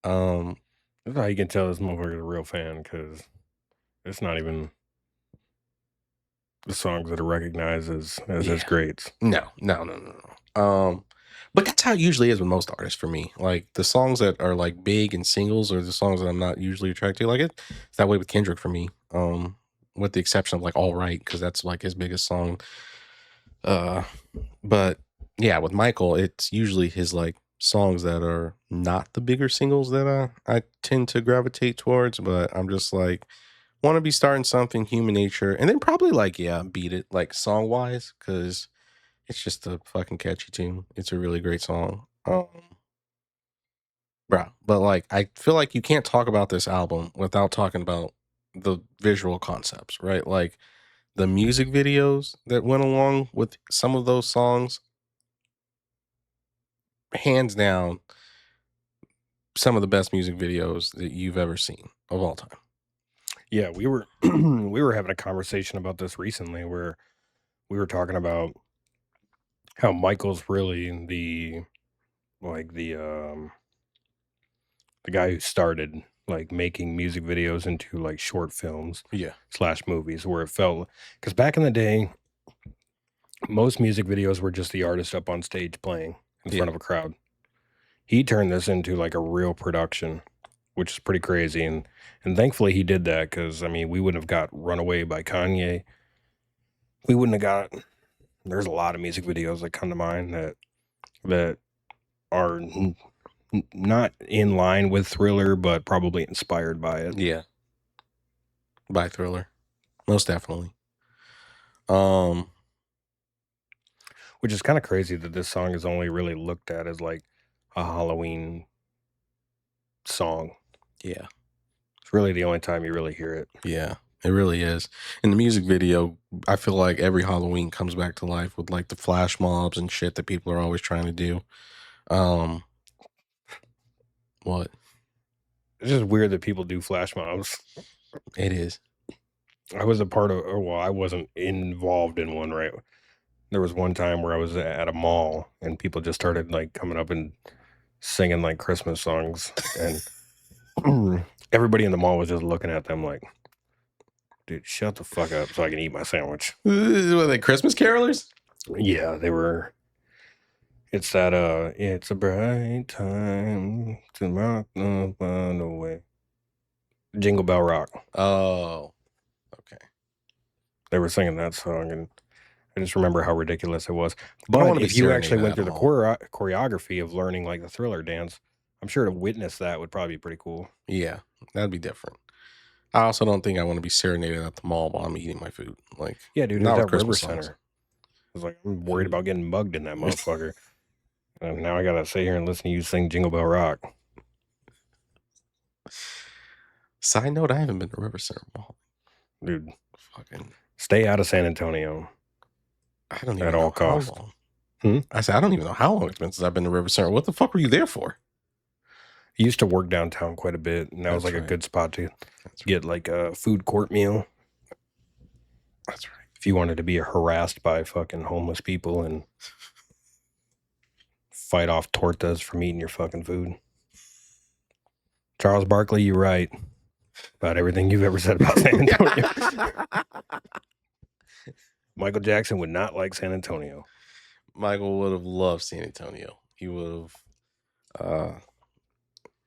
Um That's how you can tell this motherfucker's a real fan, because It's not even the songs that are recognized as his Yeah. greats. No, no, no, no, no. But that's how it usually is with most artists for me. Like the songs that are like big and singles are the songs that I'm not usually attracted to. Like it's that way with Kendrick for me. With the exception of like All Right, because that's like his biggest song. Uh but yeah, with Michael, it's usually his like songs that are not the bigger singles that I tend to gravitate towards, but I'm just like want to be starting something, Human Nature, and then probably like yeah, Beat It, like song wise, because it's just a fucking catchy tune. It's a really great song. Bro, but like I feel like you can't talk about this album without talking about the visual concepts, right? Like the music videos that went along with some of those songs, hands down, some of the best music videos that you've ever seen of all time. Yeah, we were we were having a conversation about this recently where we were talking about how Michael's really the guy who started like making music videos into like short films Yeah. slash movies where it felt because back in the day most music videos were just the artist up on stage playing in Yeah. front of a crowd. He turned this into like a real production, which is pretty crazy. And thankfully he did that because I mean we wouldn't have got Runaway by Kanye. We wouldn't have got there's a lot of music videos that come to mind that are not in line with Thriller, but probably inspired by it. Yeah. By Thriller. Most definitely. Um, Which is kind of crazy that this song is only really looked at as like a Halloween song. yeah. It's really the only time you really hear it. Yeah. It really is. In the music video, I feel like every Halloween comes back to life with like the flash mobs and shit that people are always trying to do. Um, what? It's just weird that people do flash mobs. It is. I was a part of, or well, I wasn't involved in one, right? There was one time where I was at a mall and people just started like coming up and singing like Christmas songs. And everybody in the mall was just looking at them like, dude, shut the fuck up so I can eat my sandwich. Were they Christmas carolers? Yeah, they were. It's that it's a bright time to rock the world away. Jingle Bell Rock. Oh, okay. They were singing that song, and I just remember how ridiculous it was. I don't want But to be if you actually serenaded went at through the all. choreography of learning like the Thriller dance, I'm sure to witness that would probably be pretty cool. Yeah, that'd be different. I also don't think I want to be serenaded at the mall while I'm eating my food. Like, Yeah, dude, it was not with at River Christmas songs. Center. I was like, I'm worried about getting mugged in that motherfucker. And now I gotta sit here and listen to you sing Jingle Bell Rock. Side note, I haven't been to River Center Mall. Dude, Fucking, stay out of San Antonio I don't at even all know how costs. long. I said, I don't even know how long it's been since I've been to River Center. What the fuck were you there for? I used to work downtown quite a bit, and that was That's like a right. good spot to That's right. get like a food court meal. That's right. If you wanted to be harassed by fucking homeless people and fight off tortas from eating your fucking food. Charles Barkley, you're right about everything you've ever said about San Antonio. Michael Jackson would not like San Antonio. Michael would have loved San Antonio. He would have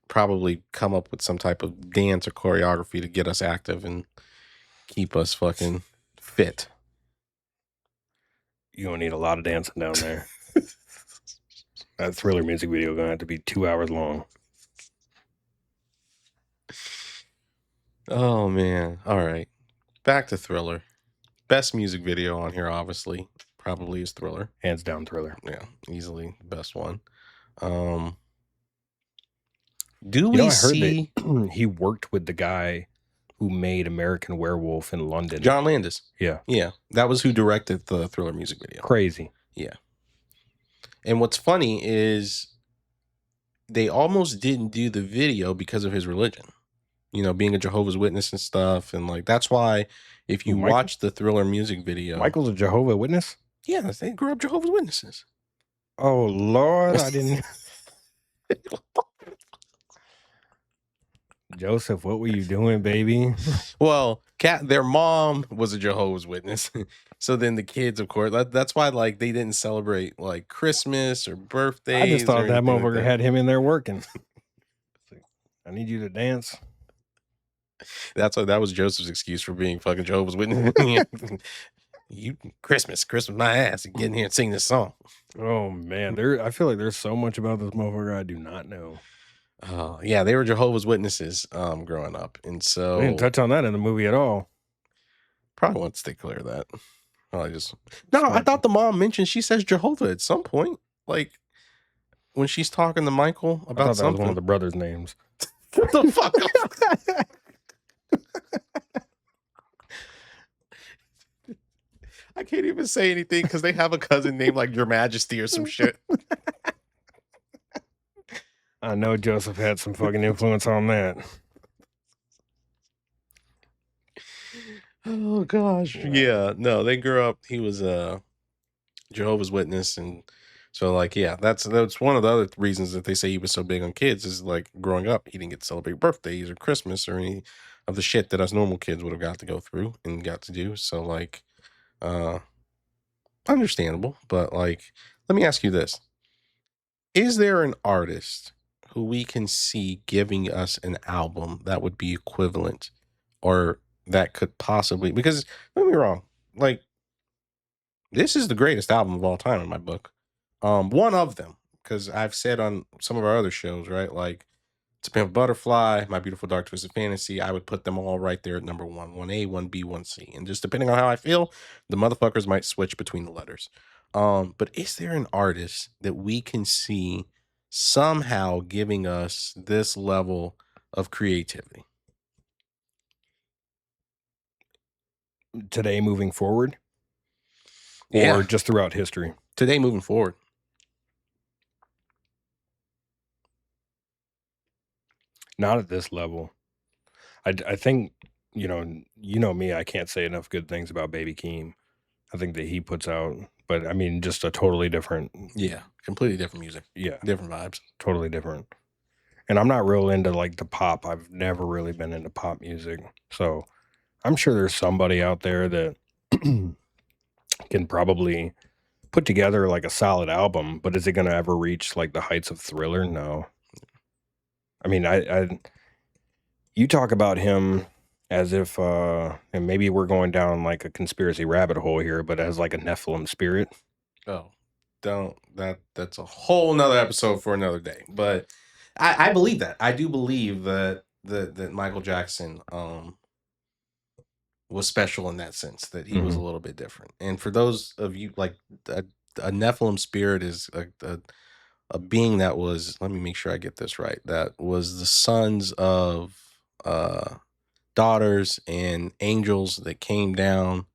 probably come up with some type of dance or choreography to get us active and keep us fucking fit. You don't need a lot of dancing down there. That Thriller music video gonna have to be 2 hours long. Oh man. All right. Back to Thriller. Best music video on here, obviously, probably is Thriller. Hands down Thriller. Yeah, easily the best one. Do You know, we I heard that see he worked with the guy who made American Werewolf in London. John Landis? Yeah. Yeah, that was who directed the Thriller music video. Crazy. Yeah. And what's funny is they almost didn't do the video because of his religion. You know, being a Jehovah's Witness and stuff. And like, that's why if you Michael? watch the Thriller music video. Michael's a Jehovah's Witness? Yeah, they grew up Jehovah's Witnesses. Oh, Lord, I didn't. Joseph, what were you doing, baby? Well, cat their mom was a Jehovah's Witness. So then the kids, of course, that's why like they didn't celebrate like Christmas or I just birthdays or thought that anything like motherfucker that. had him in there working. I need you to dance. That's why that was Joseph's excuse for being fucking Jehovah's Witness. You Christmas my ass and get in here and sing this song. Oh man, there. I feel like there's so much about this motherfucker I do not know. Yeah, they were Jehovah's Witnesses growing up. And They didn't so touch on that in the movie at all. probably want to stay clear of that. I just no, I Smart. thought the mom mentioned she says Jehovah at some point. Like when she's talking to Michael I about thought that was one of something. the brothers' names. What the fuck up? I can't even say anything because they have a cousin named like Your Majesty or some shit. I know Joseph had some fucking influence on that. Oh gosh. Yeah. No, they grew up. He was a Jehovah's Witness, and so like yeah, that's one of the other reasons that they say he was so big on kids is like growing up, he didn't get to celebrate birthdays or Christmas or any of the shit that us normal kids would have got to go through and got to do. So like uh understandable, but like let me ask you this. Is there an artist who we can see giving us an album that would be equivalent or that could possibly because don't get me wrong, like this is the greatest album of all time in my book. One of them, because I've said on some of our other shows, right? Like To Pimp a Butterfly, My Beautiful Dark Twisted Fantasy, I would put them all right there at number one, 1A, 1B, 1C. And just depending on how I feel, the motherfuckers might switch between the letters. But is there an artist that we can see somehow giving us this level of creativity? Today, moving forward, or Yeah, just throughout history. today moving forward. Not at this level. I think you know me. I can't say enough good things about Baby Keem. I think that he puts out, but I mean, just a totally different. Yeah, completely different music, Yeah, different vibes. totally different. And I'm not real into like the pop. I've never really been into pop music, so I'm sure there's somebody out there that can probably put together like a solid album. But is it going to ever reach like the heights of Thriller? No. I mean, you talk about him as if and maybe we're going down like a conspiracy rabbit hole here, but as like a Nephilim spirit. Oh, don't that's a whole nother episode for another day. But I believe that. I do believe that Michael Jackson was special in that sense, that he was a Mhm. little bit different. And for those of you like a Nephilim spirit is a being that was, let me make sure I get this right, that was the sons of uh daughters and angels that came down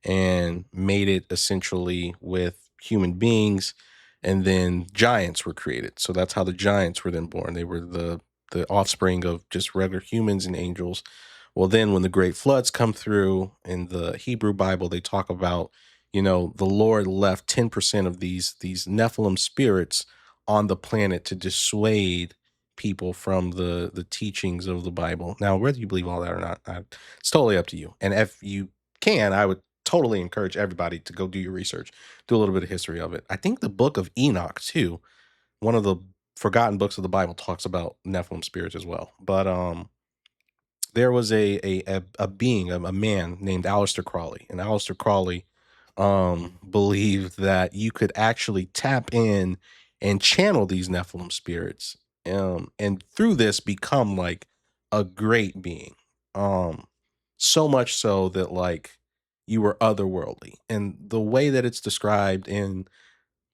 and made it essentially with human beings, and then giants were created. So that's how the giants were then born. They were the offspring of just regular humans and angels. Well, then when the great floods come through in the Hebrew Bible, they talk about, the Lord left 10% of these Nephilim spirits on the planet to dissuade people from the teachings of the Bible. Now, whether you believe all that or not, it's totally up to you. And if you can, I would totally encourage everybody to go do your research, do a little bit of history of it. I think the book of Enoch too, one of the forgotten books of the Bible, talks about Nephilim spirits as well. But there was a being, a man named Aleister Crowley, and Aleister Crowley believed that you could actually tap in and channel these Nephilim spirits, and through this become like a great being. Um, so much so that like you were otherworldly, and the way that it's described in,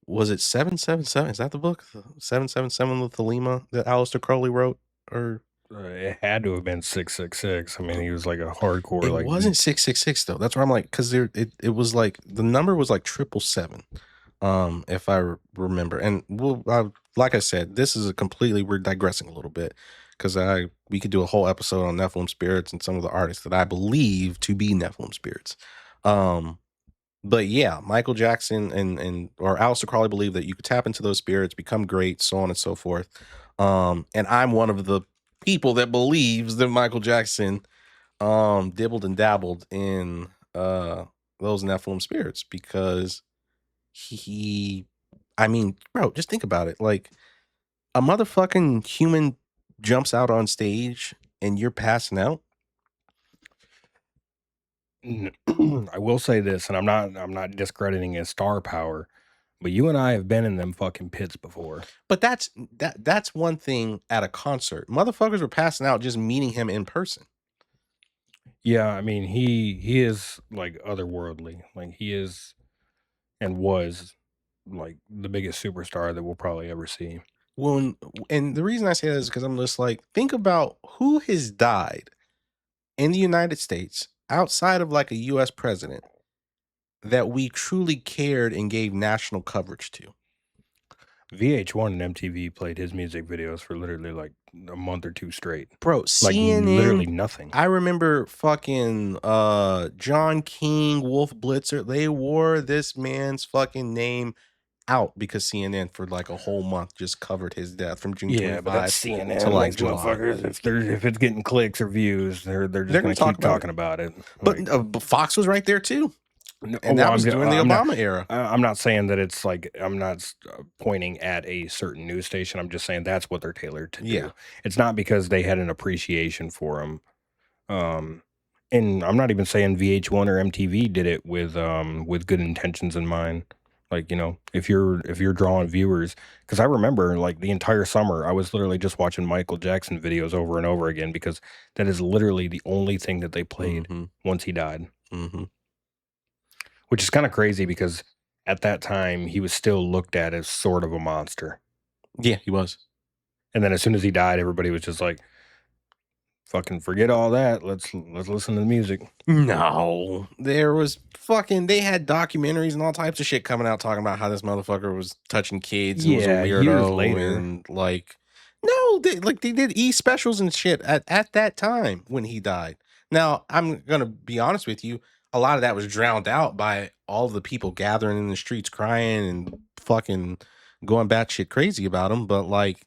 was it 777? Is that the book? 777 with Thelema that Aleister Crowley wrote, or It had to have been 666. I mean, he was like a hardcore it like wasn't 666 though. That's where I'm like, because it was like the number was like 777, if I remember. And like I said, this is a completely, we're digressing a little bit because we could do a whole episode on Nephilim spirits and some of the artists that I believe to be Nephilim spirits. Um, but yeah, Michael Jackson and or Aleister Crowley believed that you could tap into those spirits, become great, so on and so forth. And I'm one of the people that believes that Michael Jackson dibbled and dabbled in those Nephilim spirits because he I mean, bro, just think about it. Like a motherfucking human jumps out on stage and you're passing out. I will say this, and I'm not discrediting his star power, but you and I have been in them fucking pits before. But that's one thing at a concert. Motherfuckers were passing out just meeting him in person. Yeah, I mean he is like otherworldly. Like he is and was like the biggest superstar that we'll probably ever see. When and the reason I say that is because I'm just like, think about who has died in the United States outside of like a US president that we truly cared and gave national coverage to. VH1 and MTV played his music videos for literally like a month or two straight. Bro, Like literally CNN, nothing. I remember fucking John King, Wolf Blitzer, they wore this man's fucking name out because CNN for like a whole month just covered his death from June Yeah, but that's 25 to CNN. like Like July. motherfuckers, if it's getting clicks or views, they're just They're gonna gonna talk keep about it. talking about it. But, Like but Fox was right there too. no, And well, that was during the I'm not. Obama era. I'm not saying that it's like I'm not pointing at a certain news station. I'm just saying that's what they're tailored to Yeah. do. It's not because they had an appreciation for him. And I'm not even saying VH1 or MTV did it with good intentions in mind. Like, you know, if you're drawing viewers, because I remember like the entire summer I was literally just watching Michael Jackson videos over and over again because that is literally the only thing that they played Mm-hmm. once he died. Mm-hmm. Which is kind of crazy because at that time he was still looked at as sort of a monster. Yeah, he was. And then as soon as he died, everybody was just like, fucking forget all that. Let's listen to the music. No, there was fucking. They had documentaries and all types of shit coming out talking about how this motherfucker was touching kids and was a Yeah, years weirdo later. and like, no, they did specials and shit at that time when he died. Now I'm gonna be honest with you, a lot of that was drowned out by all the people gathering in the streets crying and fucking going batshit crazy about him. But like,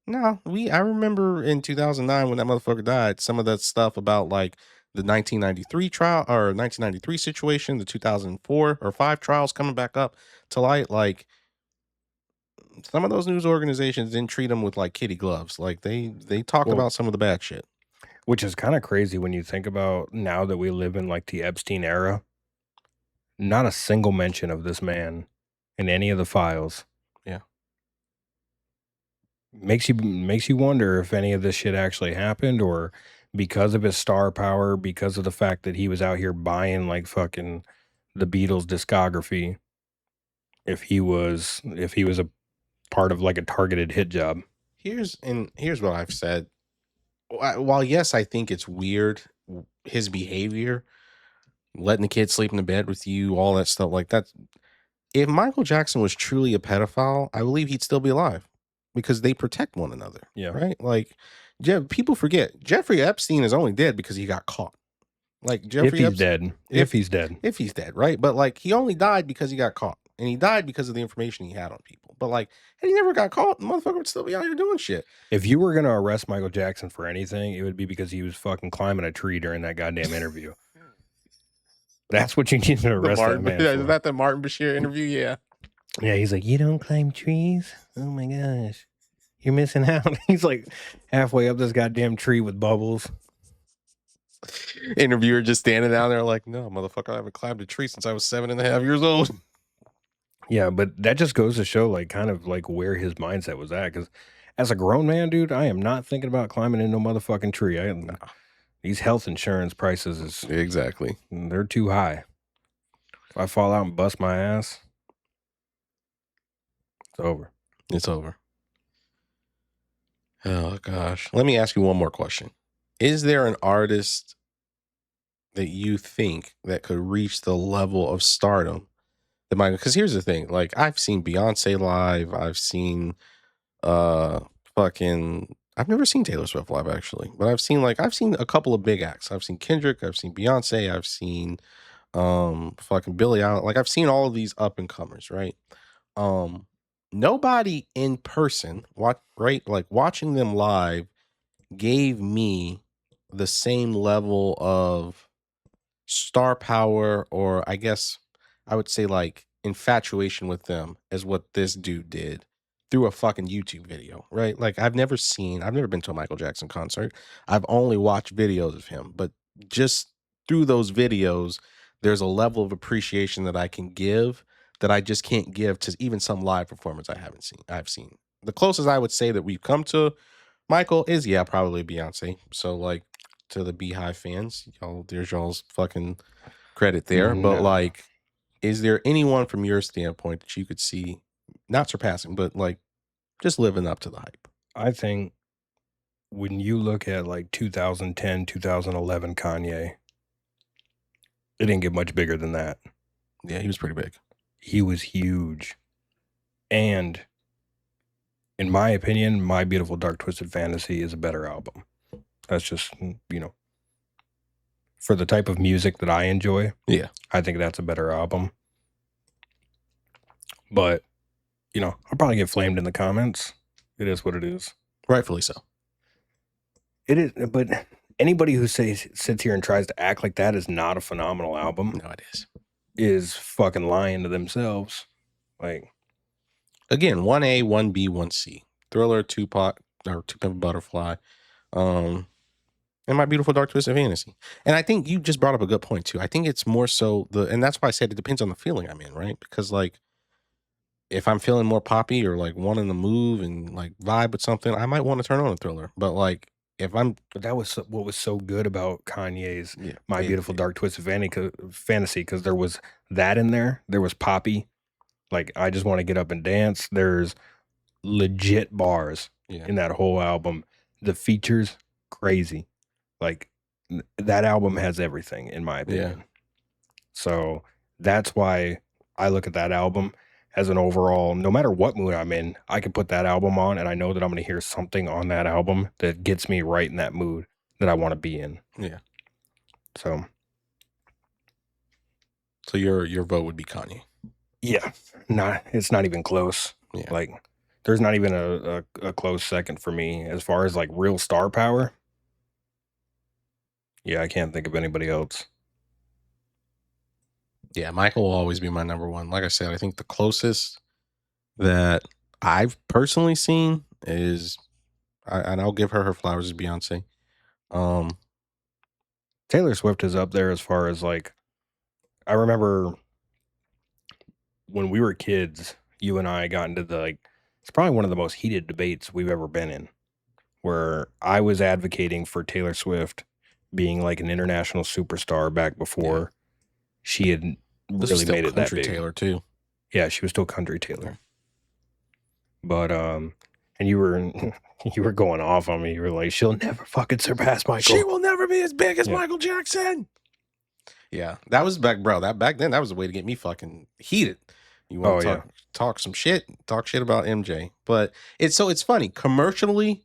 no, I remember in 2009 when that motherfucker died, some of that stuff about like the 1993 trial or 1993 situation, the 2004 or 5 trials coming back up to light, like some of those news organizations didn't treat them with like kitty gloves. Like they talked Well, about some of the bad shit. which is kind of crazy when you think about now that we live in like the Epstein era. Not a single mention of this man in any of the files. Yeah. Makes you wonder if any of this shit actually happened or because of his star power, because of the fact that he was out here buying like fucking the Beatles discography, if he was a part of like a targeted hit job. Here's what I've said. While yes, I think it's weird his behavior, letting the kid sleep in the bed with you, all that stuff like that. If Michael Jackson was truly a pedophile, I believe he'd still be alive because they protect one another, Yeah. right? Like, people forget Jeffrey Epstein is only dead because he got caught. Like If Jeffrey he's Epstein, dead. if If he's dead. if he's dead, right? But like, he only died because he got caught, and he died because of the information he had on people. But like, had he never got caught, the motherfucker would still be out here doing shit. If you were gonna arrest Michael Jackson for anything, it would be because he was fucking climbing a tree during that goddamn interview. That's what you need to The arrest that Martin, man is for. that the Martin Bashir interview? Yeah. Yeah, he's like, "You don't climb trees? Oh my gosh. You're missing out." He's like halfway up this goddamn tree with bubbles. Interviewer just standing down there like, no, motherfucker, I haven't climbed a tree since I was 7.5 years old. Yeah, but that just goes to show like kind of like where his mindset was at. Cause as a grown man, dude, I am not thinking about climbing in no motherfucking tree. These health insurance prices Exactly. they're too high. If I fall out and bust my ass, it's over. It's over. Oh gosh. Let me ask you one more question. Is there an artist that you think that could reach the level of stardom that might, because here's the thing, like I've seen Beyonce live, I've seen uh fucking I've never seen Taylor Swift live actually, but I've seen a couple of big acts. I've seen Kendrick, I've seen Beyonce, I've seen fucking Billie Eilish. Like I've seen all of these up and comers, right? Um Nobody in person, what right? Like watching them live gave me the same level of star power, or I guess I would say like infatuation with them as what this dude did through a fucking YouTube video, right? Like I've never been to a Michael Jackson concert. I've only watched videos of him, but just through those videos, there's a level of appreciation that I can give that I just can't give to even some live performance I've seen. The closest I would say that we've come to Michael is, yeah, probably Beyonce. So like to the Beehive fans, y'all, there's y'all's fucking credit there. But No, like, is there anyone from your standpoint that you could see not surpassing, but like just living up to the hype? I think when you look at like 2010, 2011 Kanye, it didn't get much bigger than that. Yeah, he was pretty big. He was huge. And in my opinion, My Beautiful Dark Twisted Fantasy is a better album. That's just, for the type of music that I enjoy, Yeah, I think that's a better album. But, I'll probably get flamed in the comments. It is what it is. rightfully so. It is, but anybody who sits here and tries to act like that is not a phenomenal album No, it is. is fucking lying to themselves. Like, Again, 1A, 1B, 1C. Thriller, Tupac, or Two Pimp a Butterfly. Um, and My Beautiful Dark Twisted Fantasy. And I think you just brought up a good point too. I think it's more so and that's why I said it depends on the feeling I'm in, right? Because like if I'm feeling more poppy or like wanting to move and like vibe with something, I might want to turn on a Thriller. But like if I'm but that was what was so good about Kanye's yeah, My Beautiful Dark Twisted Fantasy, because there was that in there. There was poppy, like I just want to get up and dance. There's legit bars yeah, in that whole album. The features, crazy. Like that album has everything, in my yeah, opinion. So that's why I look at that album as an overall, no matter what mood I'm in, I can put that album on and I know that I'm going to hear something on that album that gets me right in that mood that I want to be in. yeah. So, So your vote would be Kanye. yeah, it's not even close. Yeah. Like, there's not even a close second for me as far as like real star power. Yeah, I can't think of anybody else. Yeah, Michael will always be my number one. Like I said, I think the closest that I've personally seen is and I'll give her flowers is Beyonce. Um, Taylor Swift is up there as far as like, I remember when we were kids, you and I got into it's probably one of the most heated debates we've ever been in, where I was advocating for Taylor Swift being like an international superstar back before she had this was really still made it that country big. Taylor too. Yeah, she was still country Taylor. Yeah. But and you were you were going off on me. You were like, she'll never fucking surpass Michael. She will never be as big as Yeah. Michael Jackson. Yeah, that was bro. That back then that was a way to get me fucking heated. You want to talk some shit, talk shit about MJ. But it's funny. Commercially,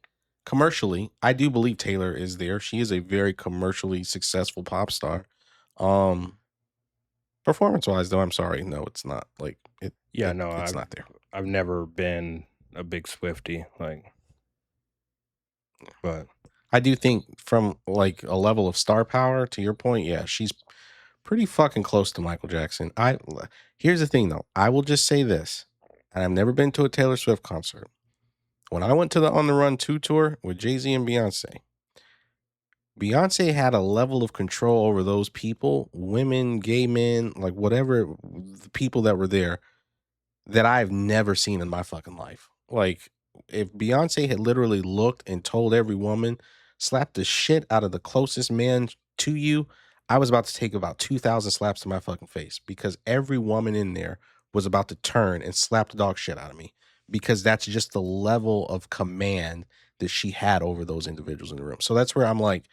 I do believe Taylor is there. She is a very commercially successful pop star. Performance wise though, I'm sorry. No, it's not. Like it's not there. I've never been a big Swiftie, but I do think from like a level of star power, to your point, yeah, she's pretty fucking close to Michael Jackson. Here's the thing though. I will just say this, and I've never been to a Taylor Swift concert. When I went to the On the Run 2 tour with Jay-Z and Beyonce had a level of control over those people, women, gay men, like whatever the people that were there, that I've never seen in my fucking life. Like, if Beyonce had literally looked and told every woman, slap the shit out of the closest man to you, I was about to take about 2,000 slaps to my fucking face because every woman in there was about to turn and slap the dog shit out of me because that's just the level of command that she had over those individuals in the room. So that's where I'm like,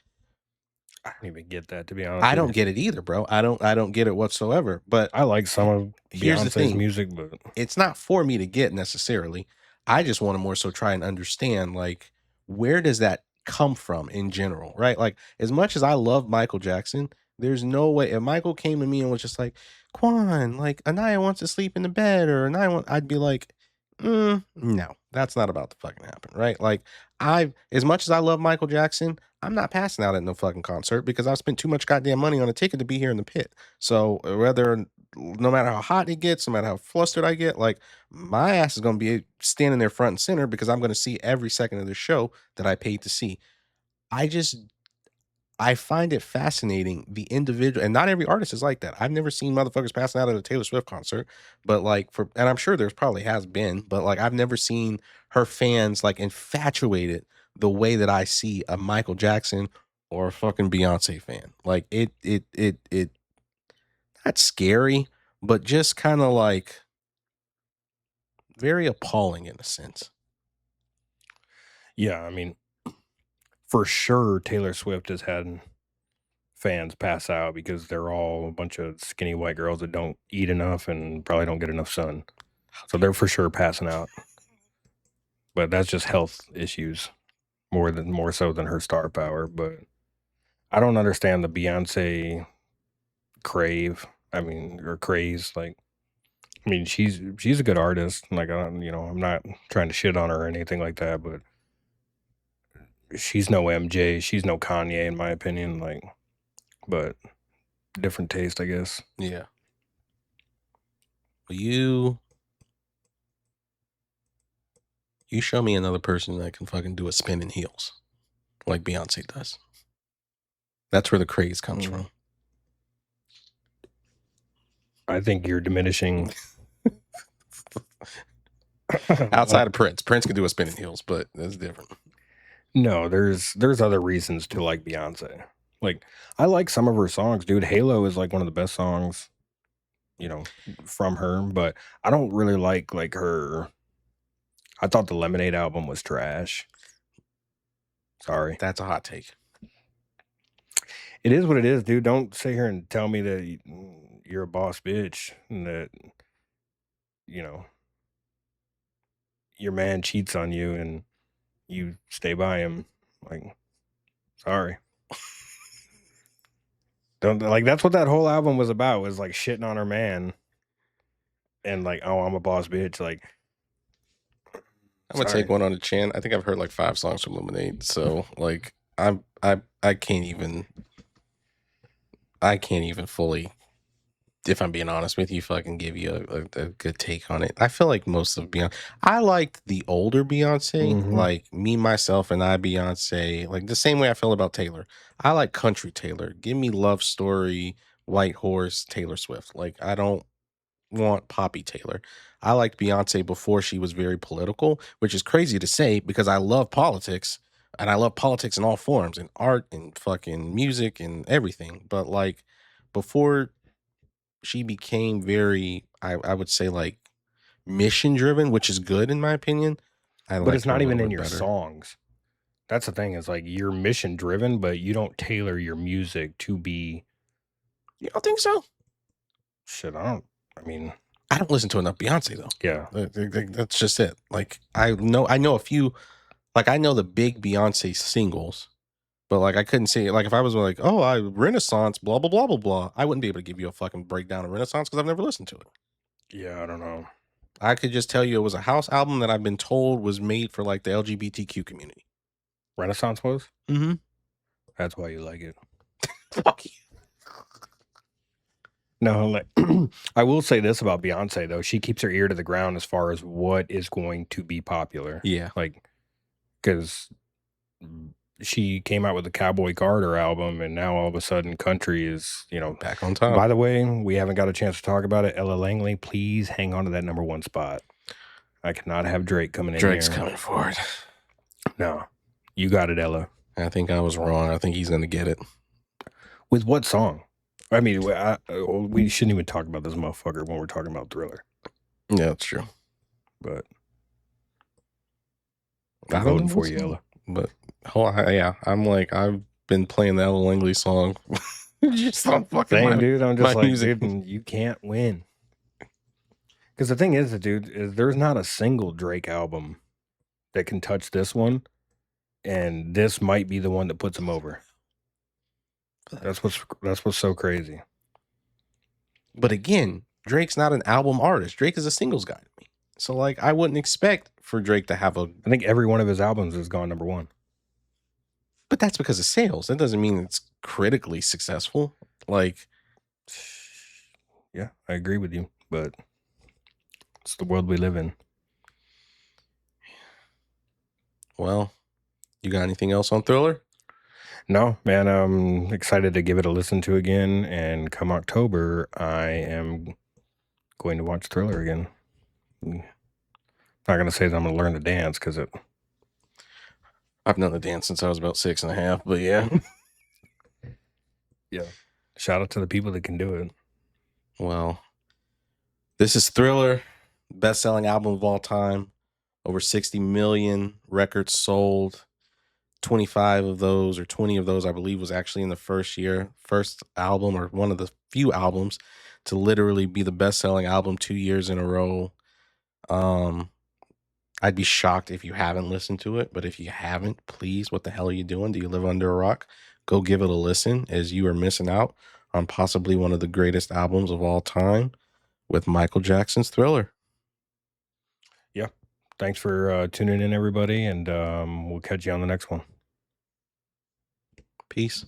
I don't even get that, to be honest. I don't get it either, bro. I don't get it whatsoever. But I like some of here's the Beyonce's thing. music, but It's not for me to get necessarily. I just want to more so try and understand, like, where does that come from in general, right? Like, as much as I love Michael Jackson, there's no way if Michael came to me and was just like, Quan, like Anaya wants to sleep in the bed, or Anaya I'd be like, No, that's not about to fucking happen, right? Like, I as much as I love Michael Jackson, I'm not passing out at no fucking concert because I've spent too much goddamn money on a ticket to be here in the pit. So, whether no matter how hot it gets, no matter how flustered I get, like, my ass is gonna be standing there front and center because I'm gonna see every second of the show that I paid to see. I just I find it fascinating the individual, and not every artist is like that. I've never seen motherfuckers passing out at a Taylor Swift concert, but like and I'm sure there's probably has been, but like I've never seen her fans like infatuated the way that I see a Michael Jackson or a fucking Beyonce fan. Like that's scary, but just kind of like very appalling in a sense. Yeah, I mean, for sure, Taylor Swift has had fans pass out because they're all a bunch of skinny white girls that don't eat enough and probably don't get enough sun. So they're for sure passing out. But that's just health issues more so than her star power. But I don't understand the Beyonce crave. I mean, or craze. Like, I mean, she's a good artist. Like, I'm not trying to shit on her or anything like that. But she's no MJ. She's no Kanye, in my opinion. Like, but different taste, I guess. Yeah. Well, you show me another person that can fucking do a spin in heels like Beyonce does. That's where the craze comes from. I think you're diminishing. Outside of Prince, Prince can do a spin in heels, but that's different. No, there's other reasons to like Beyonce. Like, I like some of her songs, dude. Halo is like one of the best songs, from her, but I don't really like her. I thought the Lemonade album was trash. Sorry. That's a hot take. It is what it is, dude. Don't sit here and tell me that you're a boss bitch and that you know your man cheats on you and you stay by him. Like, sorry. Don't like that's what that whole album was about, was like shitting on her man and like, oh, I'm a boss bitch. Like, I'm gonna take one on the chin. I think I've heard like 5 songs from Lemonade, so like I can't even fully, if I'm being honest with you, fucking give you a good take on it. I feel like most of Beyonce, I liked the older Beyonce, like Me, Myself, and I Beyonce, like the same way I feel about Taylor. I like country Taylor. Give me Love Story, White Horse, Taylor Swift. Like I don't want Poppy Taylor. I liked Beyonce before she was very political, which is crazy to say because I love politics and I love politics in all forms, in art and fucking music and everything. But like before she became very, I would say like mission driven, which is good in my opinion. I but liked it's her a not little even in bit your better. songs. That's the thing, is like you're mission driven, but you don't tailor your music to be. You don't think so? Shit, I mean, I don't listen to enough Beyonce though. yeah. That's just it. Like I know a few, like I know the big Beyonce singles, but like I couldn't say, like if I was like, oh, I Renaissance, blah blah blah blah blah, I wouldn't be able to give you a fucking breakdown of Renaissance because I've never listened to it. Yeah, I don't know. I could just tell you it was a house album that I've been told was made for like the LGBTQ community. Renaissance was? Mm-hmm. That's why you like it. Fuck you. No, like I will say this about Beyonce though. She keeps her ear to the ground as far as what is going to be popular. Yeah. Like, because she came out with the Cowboy Carter album, and now all of a sudden country is, Back on top. By the way, we haven't got a chance to talk about it. Ella Langley, please hang on to that number 1 spot. I cannot have Drake coming in Drake's here. coming for it. No, you got it, Ella. I think I was wrong. I think he's gonna get it. With what song? I mean, we shouldn't even talk about this motherfucker when we're talking about Thriller. Yeah, that's true. But I'm I'm voting for you, Ella. But yeah, I'm like, I've been playing the Ella Langley song. Just on fucking Same, dude. I'm just like, music. dude, you can't win. Because the thing is, dude, is there's not a single Drake album that can touch this one, and this might be the one that puts him over. That's what's so crazy. But again, Drake's not an album artist. Drake is a singles guy to me. So like I wouldn't expect for Drake to have a I think every one of his albums has gone number one. but that's because of sales. That doesn't mean it's critically successful. Like, Yeah, I agree with you, but it's the world we live in. well, you got anything else on Thriller? No, man, I'm excited to give it a listen to again. And come October, I am going to watch Thriller again. Not gonna say that I'm gonna learn to dance because it. I've known the dance since I was about 6.5, but yeah. Yeah. Shout out to the people that can do it. Well, this is Thriller, best-selling album of all time, over 60 million records sold. 25 of those or 20 of those, I believe, was actually in the first album or one of the few albums to literally be the best-selling album 2 years in a row. Um, I'd be shocked if you haven't listened to it, but if you haven't, please, what the hell are you doing? Do you live under a rock? Go give it a listen, as you are missing out on possibly one of the greatest albums of all time with Michael Jackson's Thriller. Yeah. Thanks for tuning in, everybody, and we'll catch you on the next one. Peace.